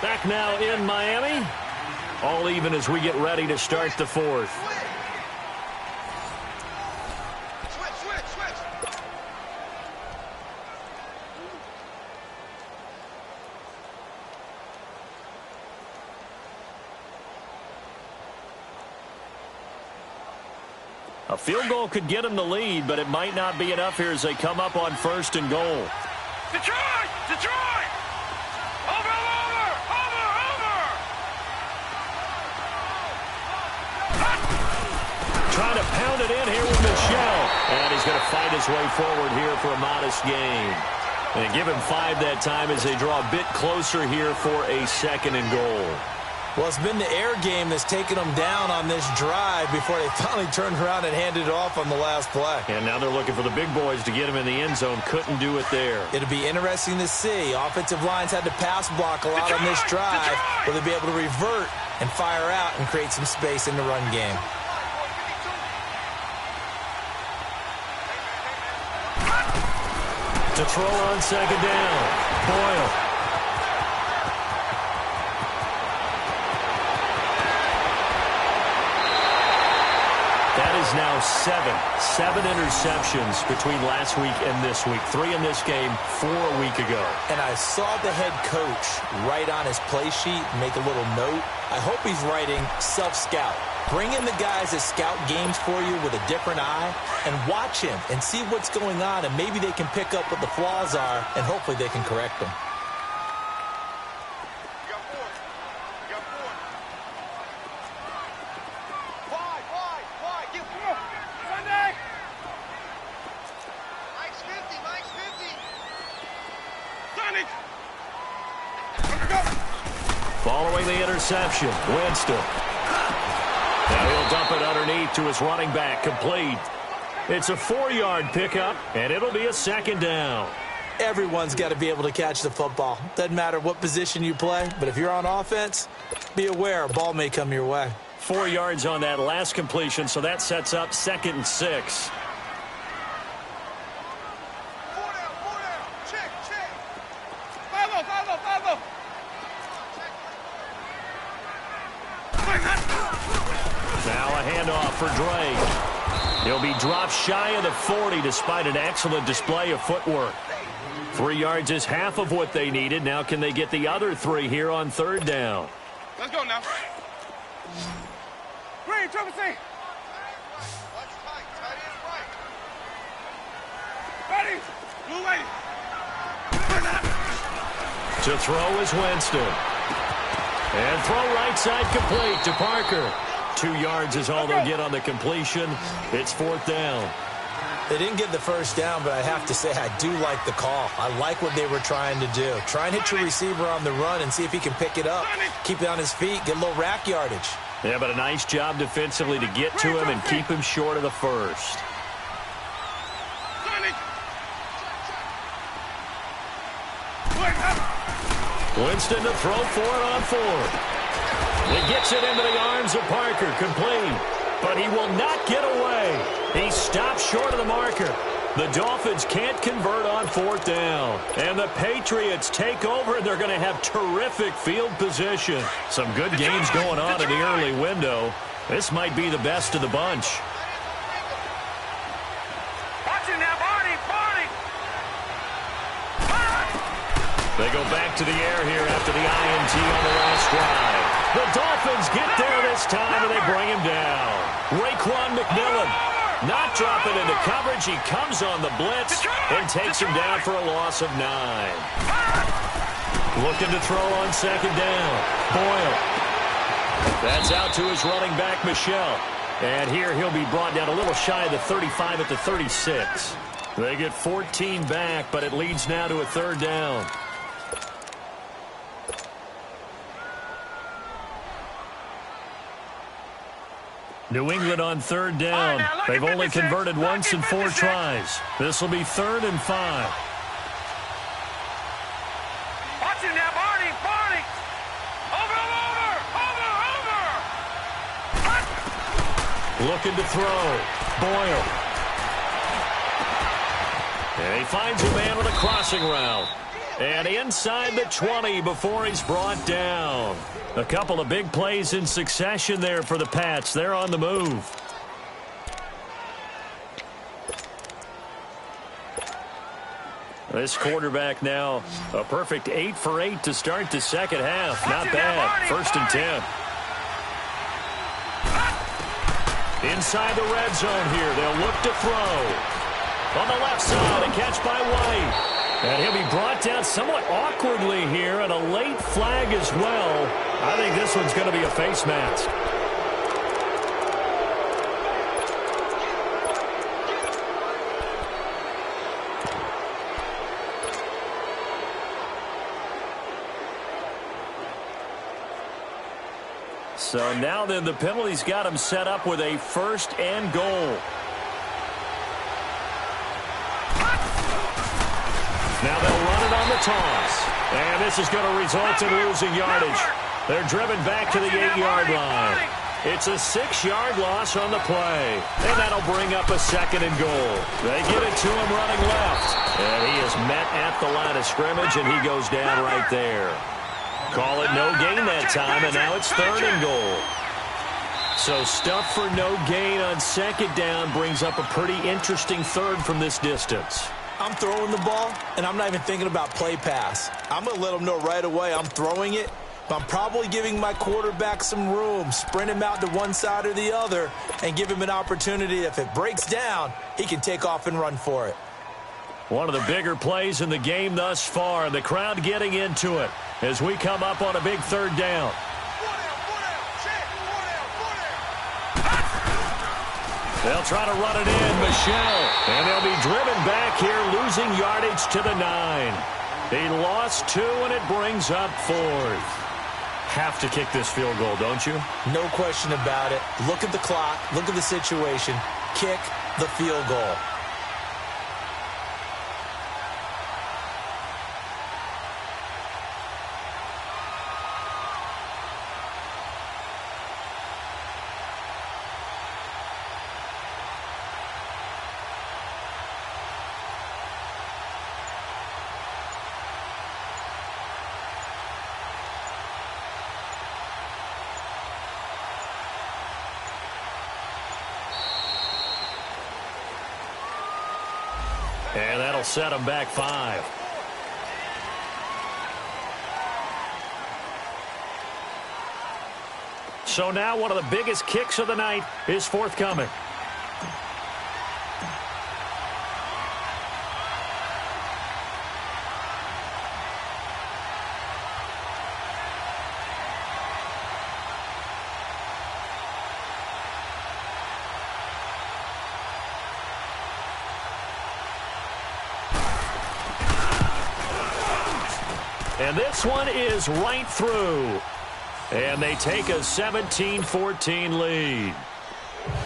Back now in Miami. All even as we get ready to start the fourth. A field goal could get them the lead, but it might not be enough here as they come up on 1st and goal. Detroit! Detroit! Over! Trying to pound it in here with Michelle. And he's going to fight his way forward here for a modest gain. And give him 5 that time as they draw a bit closer here for a 2nd and goal. Well, it's been the air game that's taken them down on this drive before they finally turned around and handed it off on the last play. And now they're looking for the big boys to get him in the end zone. Couldn't do it there. It'll be interesting to see. Offensive lines had to pass block a lot on this drive. Will they be able to revert and fire out and create some space in the run game? To throw on 2nd down. Boyle. That is now 7 interceptions between last week and this week. 3 in this game, 4 a week ago. And I saw the head coach write on his play sheet, make a little note. I hope he's writing self-scout. Bring in the guys that scout games for you with a different eye and watch him and see what's going on, and maybe they can pick up what the flaws are, and hopefully they can correct them. Following the interception, Winston. Now he'll dump it underneath to his running back, complete. It's a 4-yard pickup, and it'll be a 2nd down. Everyone's got to be able to catch the football. Doesn't matter what position you play, but if you're on offense, be aware a ball may come your way. 4 yards on that last completion, so that sets up 2nd and 6. Now a handoff for Drake. He'll be dropped shy of the 40 despite an excellent display of footwork. 3 yards is half of what they needed. Now can they get the other 3 here on 3rd down? Let's go now. Green, triple C. Ready. Blue lady. To throw is Winston. And throw right side complete to Parker. 2 yards is all they'll get on the completion. It's 4th down. They didn't get the first down, but I have to say I do like the call. I like what they were trying to do. Try and hit your receiver on the run and see if he can pick it up. Keep it on his feet, get a little rack yardage. Yeah, but a nice job defensively to get to him and keep him short of the first. Winston to throw for it on 4th. He gets it into the arms of Parker, complete. But he will not get away. He stops short of the marker. The Dolphins can't convert on 4th down. And the Patriots take over, and they're going to have terrific field position. Some good games going on in the early window. This might be the best of the bunch. They go back to the air here after the INT on the last drive. The Dolphins get there this time, and they bring him down. Raekwon McMillan not dropping into coverage. He comes on the blitz and takes him down for a loss of 9. Looking to throw on 2nd down. Boyle. That's out to his running back, Michelle. And here he'll be brought down a little shy of the 35 at the 36. They get 14 back, but it leads now to a third down. New England on third down. Right, they've only 56. converted once in 4 56. tries. This will be 3rd and 5. Watch him now, Barney. Barney. Over. Looking to throw. Boyle. And he finds a man with a crossing route. And inside the 20 before he's brought down. A couple of big plays in succession there for the Pats. They're on the move. This quarterback now a perfect 8 for 8 to start the second half. Not bad. 1st and 10. Inside the red zone here. They'll look to throw. On the left side, a catch by White. And he'll be brought down somewhat awkwardly here, and a late flag as well. I think this one's going to be a face mask. So now then, the penalty's got him set up with a 1st and goal. Now they'll run it on the toss. And this is going to result in losing yardage. They're driven back to the 8-yard line. It's a 6-yard loss on the play. And that'll bring up a 2nd and goal. They get it to him running left. And he is met at the line of scrimmage, and he goes down right there. Call it no gain that time, and now it's 3rd and goal. So stuff for no gain on 2nd down brings up a pretty interesting 3rd from this distance. I'm throwing the ball, and I'm not even thinking about play pass. I'm going to let them know right away I'm throwing it, but I'm probably giving my quarterback some room, sprint him out to one side or the other, and give him an opportunity. If it breaks down, he can take off and run for it. One of the bigger plays in the game thus far. The crowd getting into it as we come up on a big 3rd down. They'll try to run it in, Michelle. And they'll be driven back here, losing yardage to the 9. He lost 2, and it brings up 4th. Have to kick this field goal, don't you? No question about it. Look at the clock. Look at the situation. Kick the field goal. And that'll set them back 5. So now one of the biggest kicks of the night is forthcoming. And this one is right through. And they take a 17-14 lead.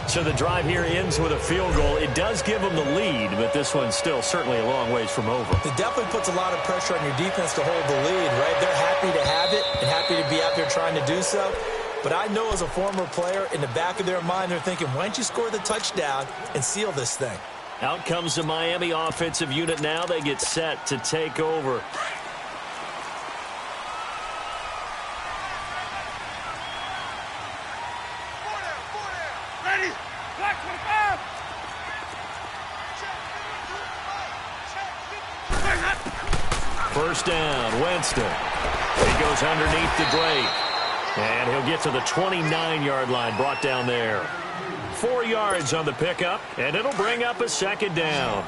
So the drive here ends with a field goal. It does give them the lead, but this one's still certainly a long ways from over. It definitely puts a lot of pressure on your defense to hold the lead, right? They're happy to have it and happy to be out there trying to do so. But I know as a former player, in the back of their mind, they're thinking, why don't you score the touchdown and seal this thing? Out comes the Miami offensive unit now. They get set to take over. Ready. Black 25. First down, Winston. He goes underneath the Drake. And he'll get to the 29-yard line, brought down there. 4 yards on the pickup, and it'll bring up a 2nd down.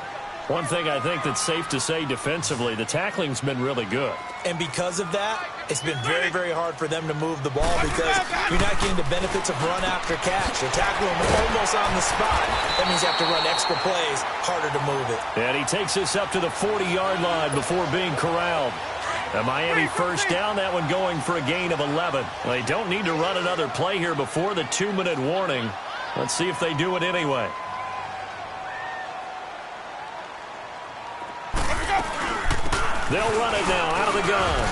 One thing I think that's safe to say defensively, the tackling's been really good. And because of that, it's been very, very hard for them to move the ball because you're not getting the benefits of run after catch. You're tackling them almost on the spot. That means you have to run extra plays, harder to move it. And he takes us up to the 40-yard line before being corralled. A Miami first down, that one going for a gain of 11. They don't need to run another play here before the 2-minute warning. Let's see if they do it anyway. They'll run it now out of the gun.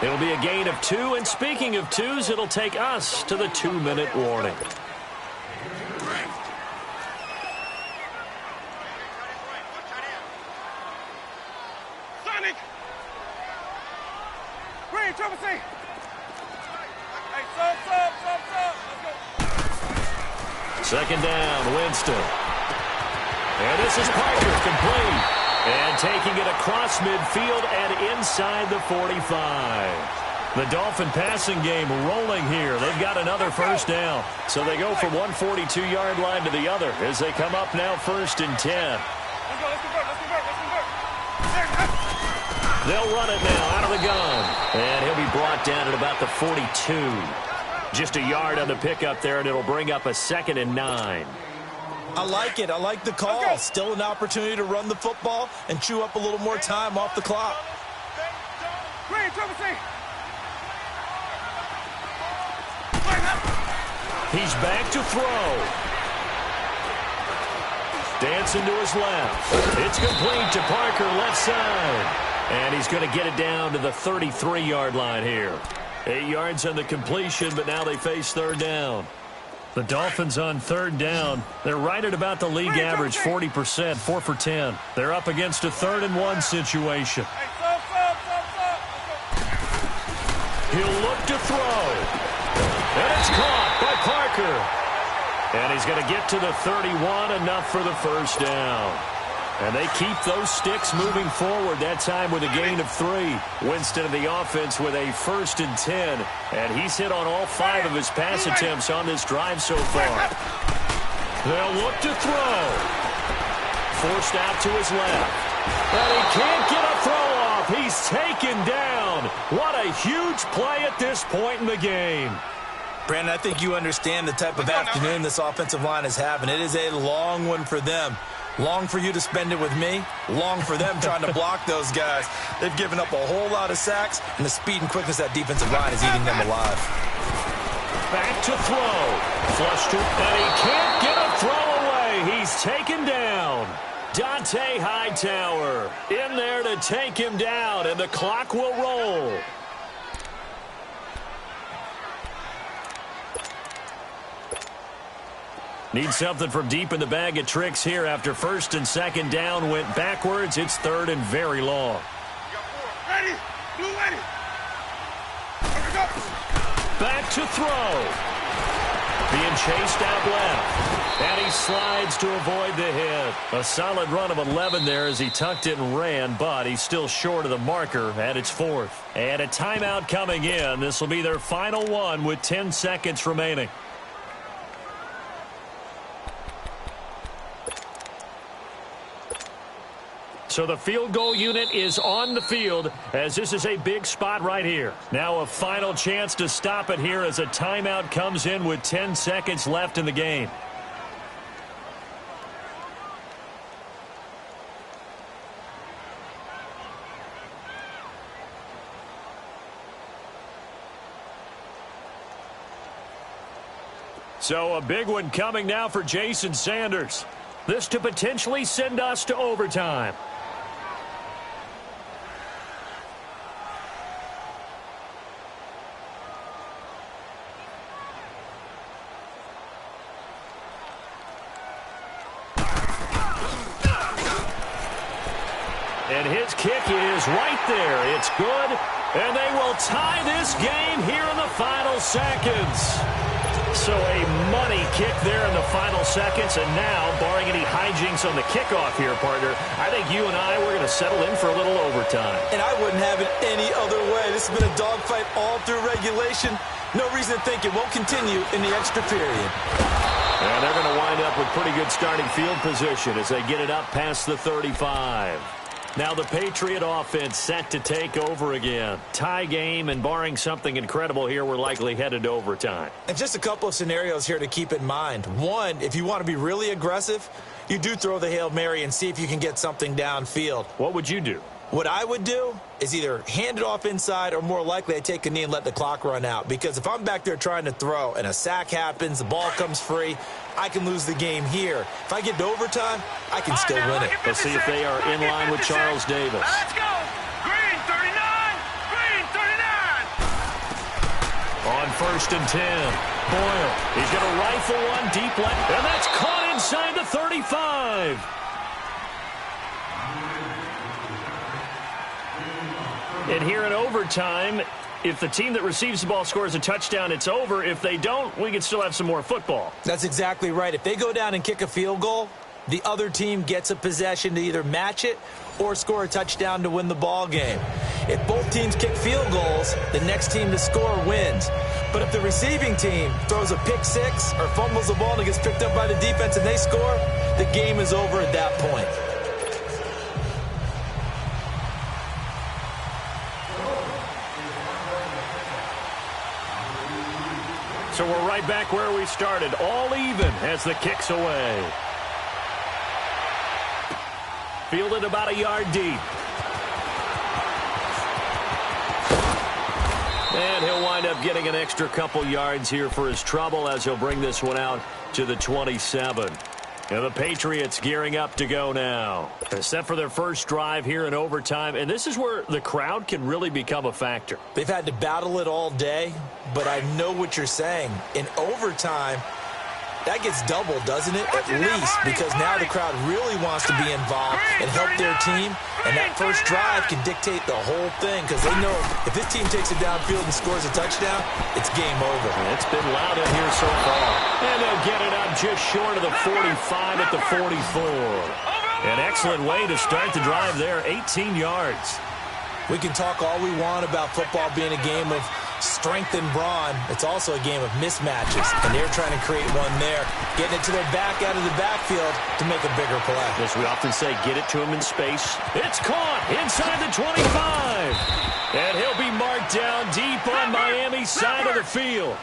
It'll be a gain of 2, and speaking of 2s, it'll take us to the 2-minute warning. Sonic! Green, Triple C! Hey, sub. Let's go. Second down, Winston. And this is Parker, complete. And taking it across midfield and inside the 45. The Dolphin passing game rolling here. They've got another first down. So they go from one 42-yard line to the other as they come up now 1st and 10. Let's convert. They'll run it now out of the gun. And he'll be brought down at about the 42. Just a yard on the pickup there, and it'll bring up a 2nd and 9. I like it. I like the call. Still an opportunity to run the football and chew up a little more time off the clock. Green, Triple C! He's back to throw. Dancing to his left. It's complete to Parker, left side. And he's going to get it down to the 33-yard line here. 8 yards on the completion, but now they face 3rd down. The Dolphins on 3rd down. They're right at about the league average, 40%, 4 for 10. They're up against a 3rd and 1 situation. Hey, sub. He'll look to throw. And it's caught by Parker. And he's going to get to the 31, enough for the first down. And they keep those sticks moving forward, that time with a gain of 3. Winston of the offense with a 1st and 10. And he's hit on all 5 of his pass attempts on this drive so far. They'll look to throw. Forced out to his left. And he can't get a throw off. He's taken down. What a huge play at this point in the game. Brandon, I think you understand the type of afternoon this offensive line is having. It is a long one for them. Long for you to spend it with me. Long for them trying to block those guys. They've given up a whole lot of sacks, and the speed and quickness of that defensive line is eating them alive. Back to throw. Flush to, and he can't get a throw away. He's taken down. Dante Hightower in there to take him down, and the clock will roll. Need something from deep in the bag of tricks here after 1st and 2nd down went backwards. It's 3rd and very long. Ready? Blue ready. Back to throw. Being chased out left. And he slides to avoid the hit. A solid run of 11 there as he tucked it and ran, but he's still short of the marker at its 4th. And a timeout coming in. This will be their final one with 10 seconds remaining. So the field goal unit is on the field as this is a big spot right here. Now a final chance to stop it here as a timeout comes in with 10 seconds left in the game. So a big one coming now for Jason Sanders. This to potentially send us to overtime. And his kick is right there. It's good. And they will tie this game here in the final seconds. So a money kick there in the final seconds. And now, barring any hijinks on the kickoff here, partner, I think you and I, we're going to settle in for a little overtime. And I wouldn't have it any other way. This has been a dogfight all through regulation. No reason to think it won't continue in the extra period. And they're going to wind up with pretty good starting field position as they get it up past the 35. Now the Patriot offense set to take over again. Tie game, and barring something incredible here, we're likely headed to overtime. And just a couple of scenarios here to keep in mind. One, if you want to be really aggressive, you do throw the Hail Mary and see if you can get something downfield. What would you do? What I would do is either hand it off inside or more likely I take a knee and let the clock run out. Because if I'm back there trying to throw and a sack happens, the ball comes free, I can lose the game here. If I get to overtime, I can still win it. Let's see if they are in line with Charles Davis. Let's go. Green 39. Green 39. On 1st and 10, Boyle. He's going to rifle one deep left, and that's caught inside the 35. And here in overtime, if the team that receives the ball scores a touchdown, it's over. If they don't, we can still have some more football. That's exactly right. If they go down and kick a field goal, the other team gets a possession to either match it or score a touchdown to win the ball game. If both teams kick field goals, the next team to score wins. But if the receiving team throws a pick six or fumbles the ball and it gets picked up by the defense and they score, the game is over at that point. So we're right back where we started, all even as the kick's away. Fielded about a yard deep. And he'll wind up getting an extra couple yards here for his trouble as he'll bring this one out to the 27. And the Patriots gearing up to go now. They're set for their first drive here in overtime, and this is where the crowd can really become a factor. They've had to battle it all day, but I know what you're saying. In overtime, that gets doubled, doesn't it? At least, because now the crowd really wants to be involved and help their team, and that first drive can dictate the whole thing because they know if this team takes it downfield and scores a touchdown, it's game over. It's been loud in here so far. And they'll get it up just short of the 45 at the 44. An excellent way to start the drive there, 18 yards. We can talk all we want about football being a game of strength and brawn. It's also a game of mismatches, and they're trying to create one there, getting it to their back out of the backfield to make a bigger play. As we often say, get it to him in space. It's caught inside the 25. And he'll be marked down deep on Miami's side of the field.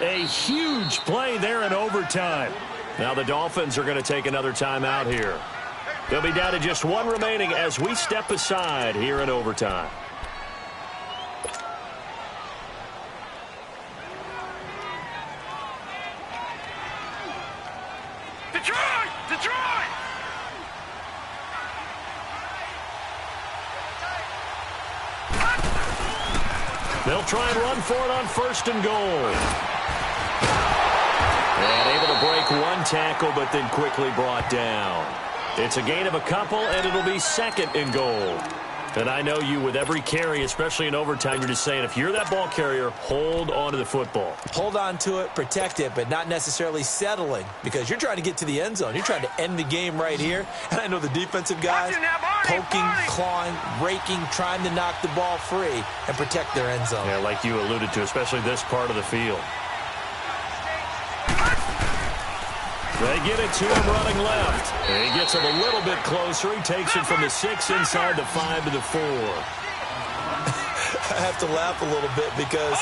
A huge play there in overtime. Now the Dolphins are going to take another timeout here. They'll be down to just one remaining as we step aside here in overtime. Detroit! Detroit! They'll try and run for it on 1st and goal. And able to break one tackle, but then quickly brought down. It's a gain of a couple, and it'll be 2nd and goal. And I know you, with every carry, especially in overtime, you're just saying, if you're that ball carrier, hold on to the football. Hold on to it, protect it, but not necessarily settling, because you're trying to get to the end zone. You're trying to end the game right here. And I know the defensive guys poking, clawing, raking, trying to knock the ball free and protect their end zone. Yeah, like you alluded to, especially this part of the field. They get it to him running left. And he gets him a little bit closer. He takes it from the 6 inside the 5 to the 4. I have to laugh a little bit because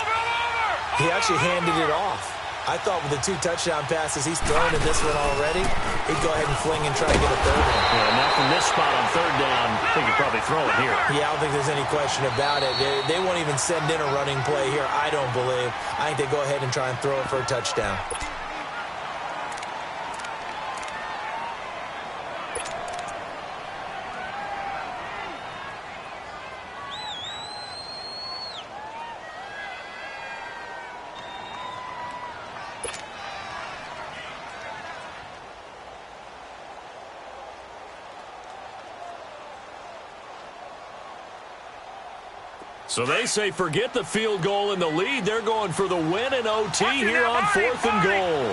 he actually handed it off. I thought with the 2 touchdown passes he's thrown in this one already, he'd go ahead and fling and try to get a third one. Yeah, now from this spot on 3rd down, I think he'd probably throw it here. Yeah, I don't think there's any question about it. They won't even send in a running play here, I don't believe. I think they go ahead and try and throw it for a touchdown. So they say forget the field goal in the lead. They're going for the win in OT here on 4th and goal.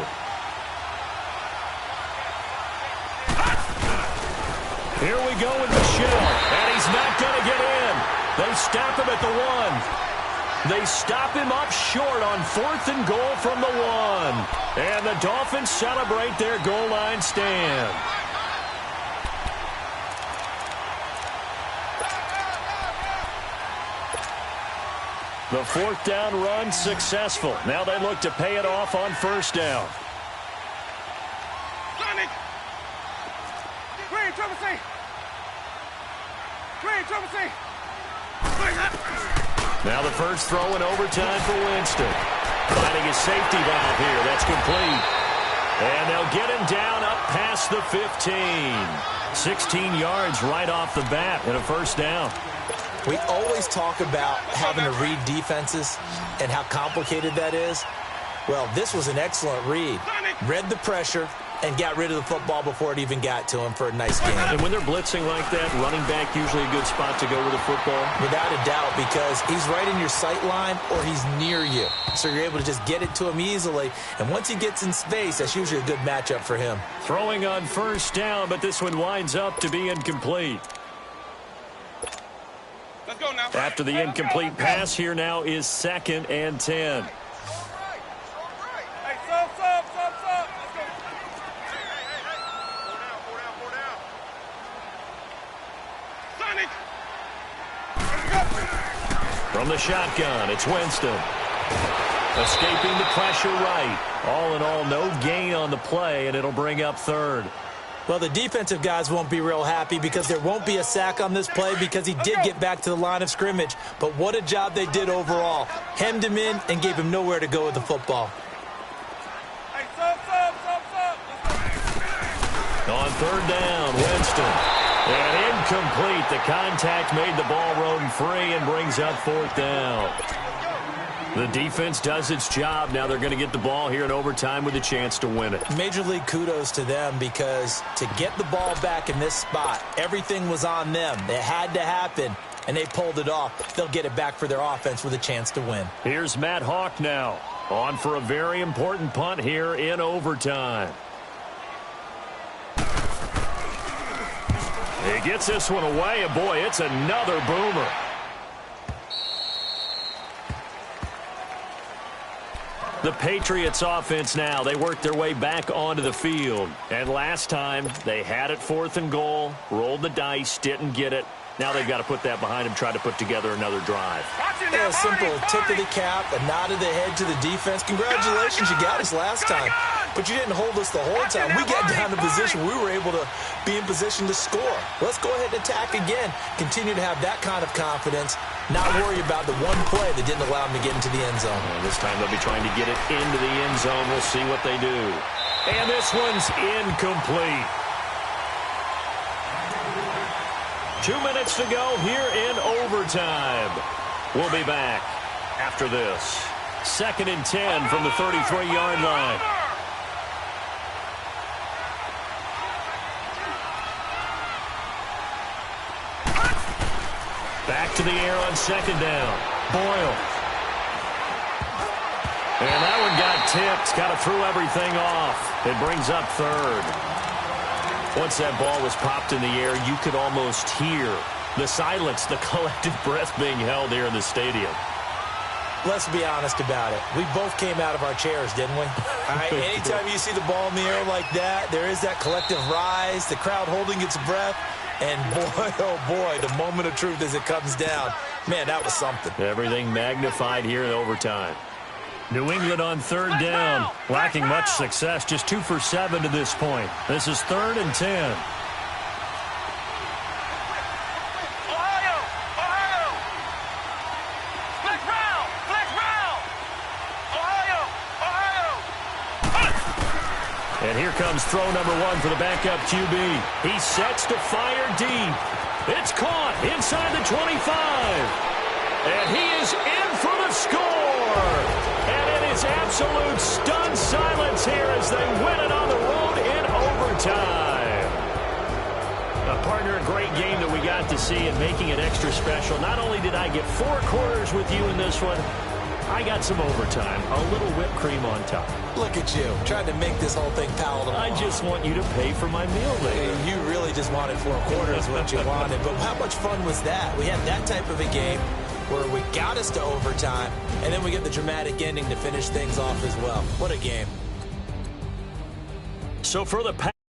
Here we go with Michelle, and he's not going to get in. They stop him at the 1. They stop him up short on 4th and goal from the 1. And the Dolphins celebrate their goal line stand. The fourth down run successful. Now they look to pay it off on first down. Now the first throw in overtime for Winston. Finding his safety valve here. That's complete. And they'll get him down up past the 15. 16 yards right off the bat and a first down. We always talk about having to read defenses and how complicated that is. Well, this was an excellent read. Read the pressure and got rid of the football before it even got to him for a nice game. And when they're blitzing like that, running back usually a good spot to go with the football? Without a doubt, because he's right in your sight line or he's near you. So you're able to just get it to him easily. And once he gets in space, that's usually a good matchup for him. Throwing on first down, but this one winds up to be incomplete. Let's go now. After the incomplete pass, here now is 2nd and 10. Hey, sub. Let's go. Hey. Four down. Sonic. From the shotgun, it's Winston. Escaping the pressure right. All in all, no gain on the play, and it'll bring up 3rd. Well, the defensive guys won't be real happy because there won't be a sack on this play because he did get back to the line of scrimmage. But what a job they did overall. Hemmed him in and gave him nowhere to go with the football. Hey, sub. On 3rd down, Winston. And incomplete. The contact made the ball roam free and brings up 4th down. The defense does its job. Now they're going to get the ball here in overtime with a chance to win it. Major league kudos to them because to get the ball back in this spot, everything was on them. It had to happen, and they pulled it off. They'll get it back for their offense with a chance to win. Here's Matt Hawk now. On for a very important punt here in overtime. He gets this one away, and boy, it's another boomer. The Patriots offense now, they worked their way back onto the field. And last time, they had it 4th and goal, rolled the dice, didn't get it. Now they've got to put that behind them, try to put together another drive. Yeah, a simple tip of the cap, a nod of the head to the defense. Congratulations, you got us last time. But you didn't hold us the whole time. We got down to position. We were able to be in position to score. Let's go ahead and attack again. Continue to have that kind of confidence. Not worry about the one play that didn't allow them to get into the end zone. And this time they'll be trying to get it into the end zone. We'll see what they do. And this one's incomplete. 2 minutes to go here in overtime. We'll be back after this. 2nd and 10 from the 33-yard line. Back to the air on 2nd down. Boyle. And that one got tipped. Kind of threw everything off. It brings up 3rd. Once that ball was popped in the air, you could almost hear the silence, the collective breath being held here in the stadium. Let's be honest about it. We both came out of our chairs, didn't we? All right, anytime you see the ball in the air like that, there is that collective rise, the crowd holding its breath, and boy, oh boy, the moment of truth as it comes down. Man, that was something. Everything magnified here in overtime. New England on 3rd down, lacking much success, just 2 for 7 to this point. This is 3rd and 10. Ohio! Flex round! Ohio! And here comes throw number 1 for the backup QB. He sets to fire deep. It's caught inside the 25. And he is in for the score. And it is absolute stunned silence here as they win it on the road in overtime. Partner, a great game that we got to see and making it extra special. Not only did I get 4 quarters with you in this one, I got some overtime, a little whipped cream on top. Look at you, trying to make this whole thing palatable. I just want you to pay for my meal later. You really just wanted 4 quarters what you wanted. But how much fun was that? We had that type of a game where we got us to overtime, and then we get the dramatic ending to finish things off as well. What a game. So for the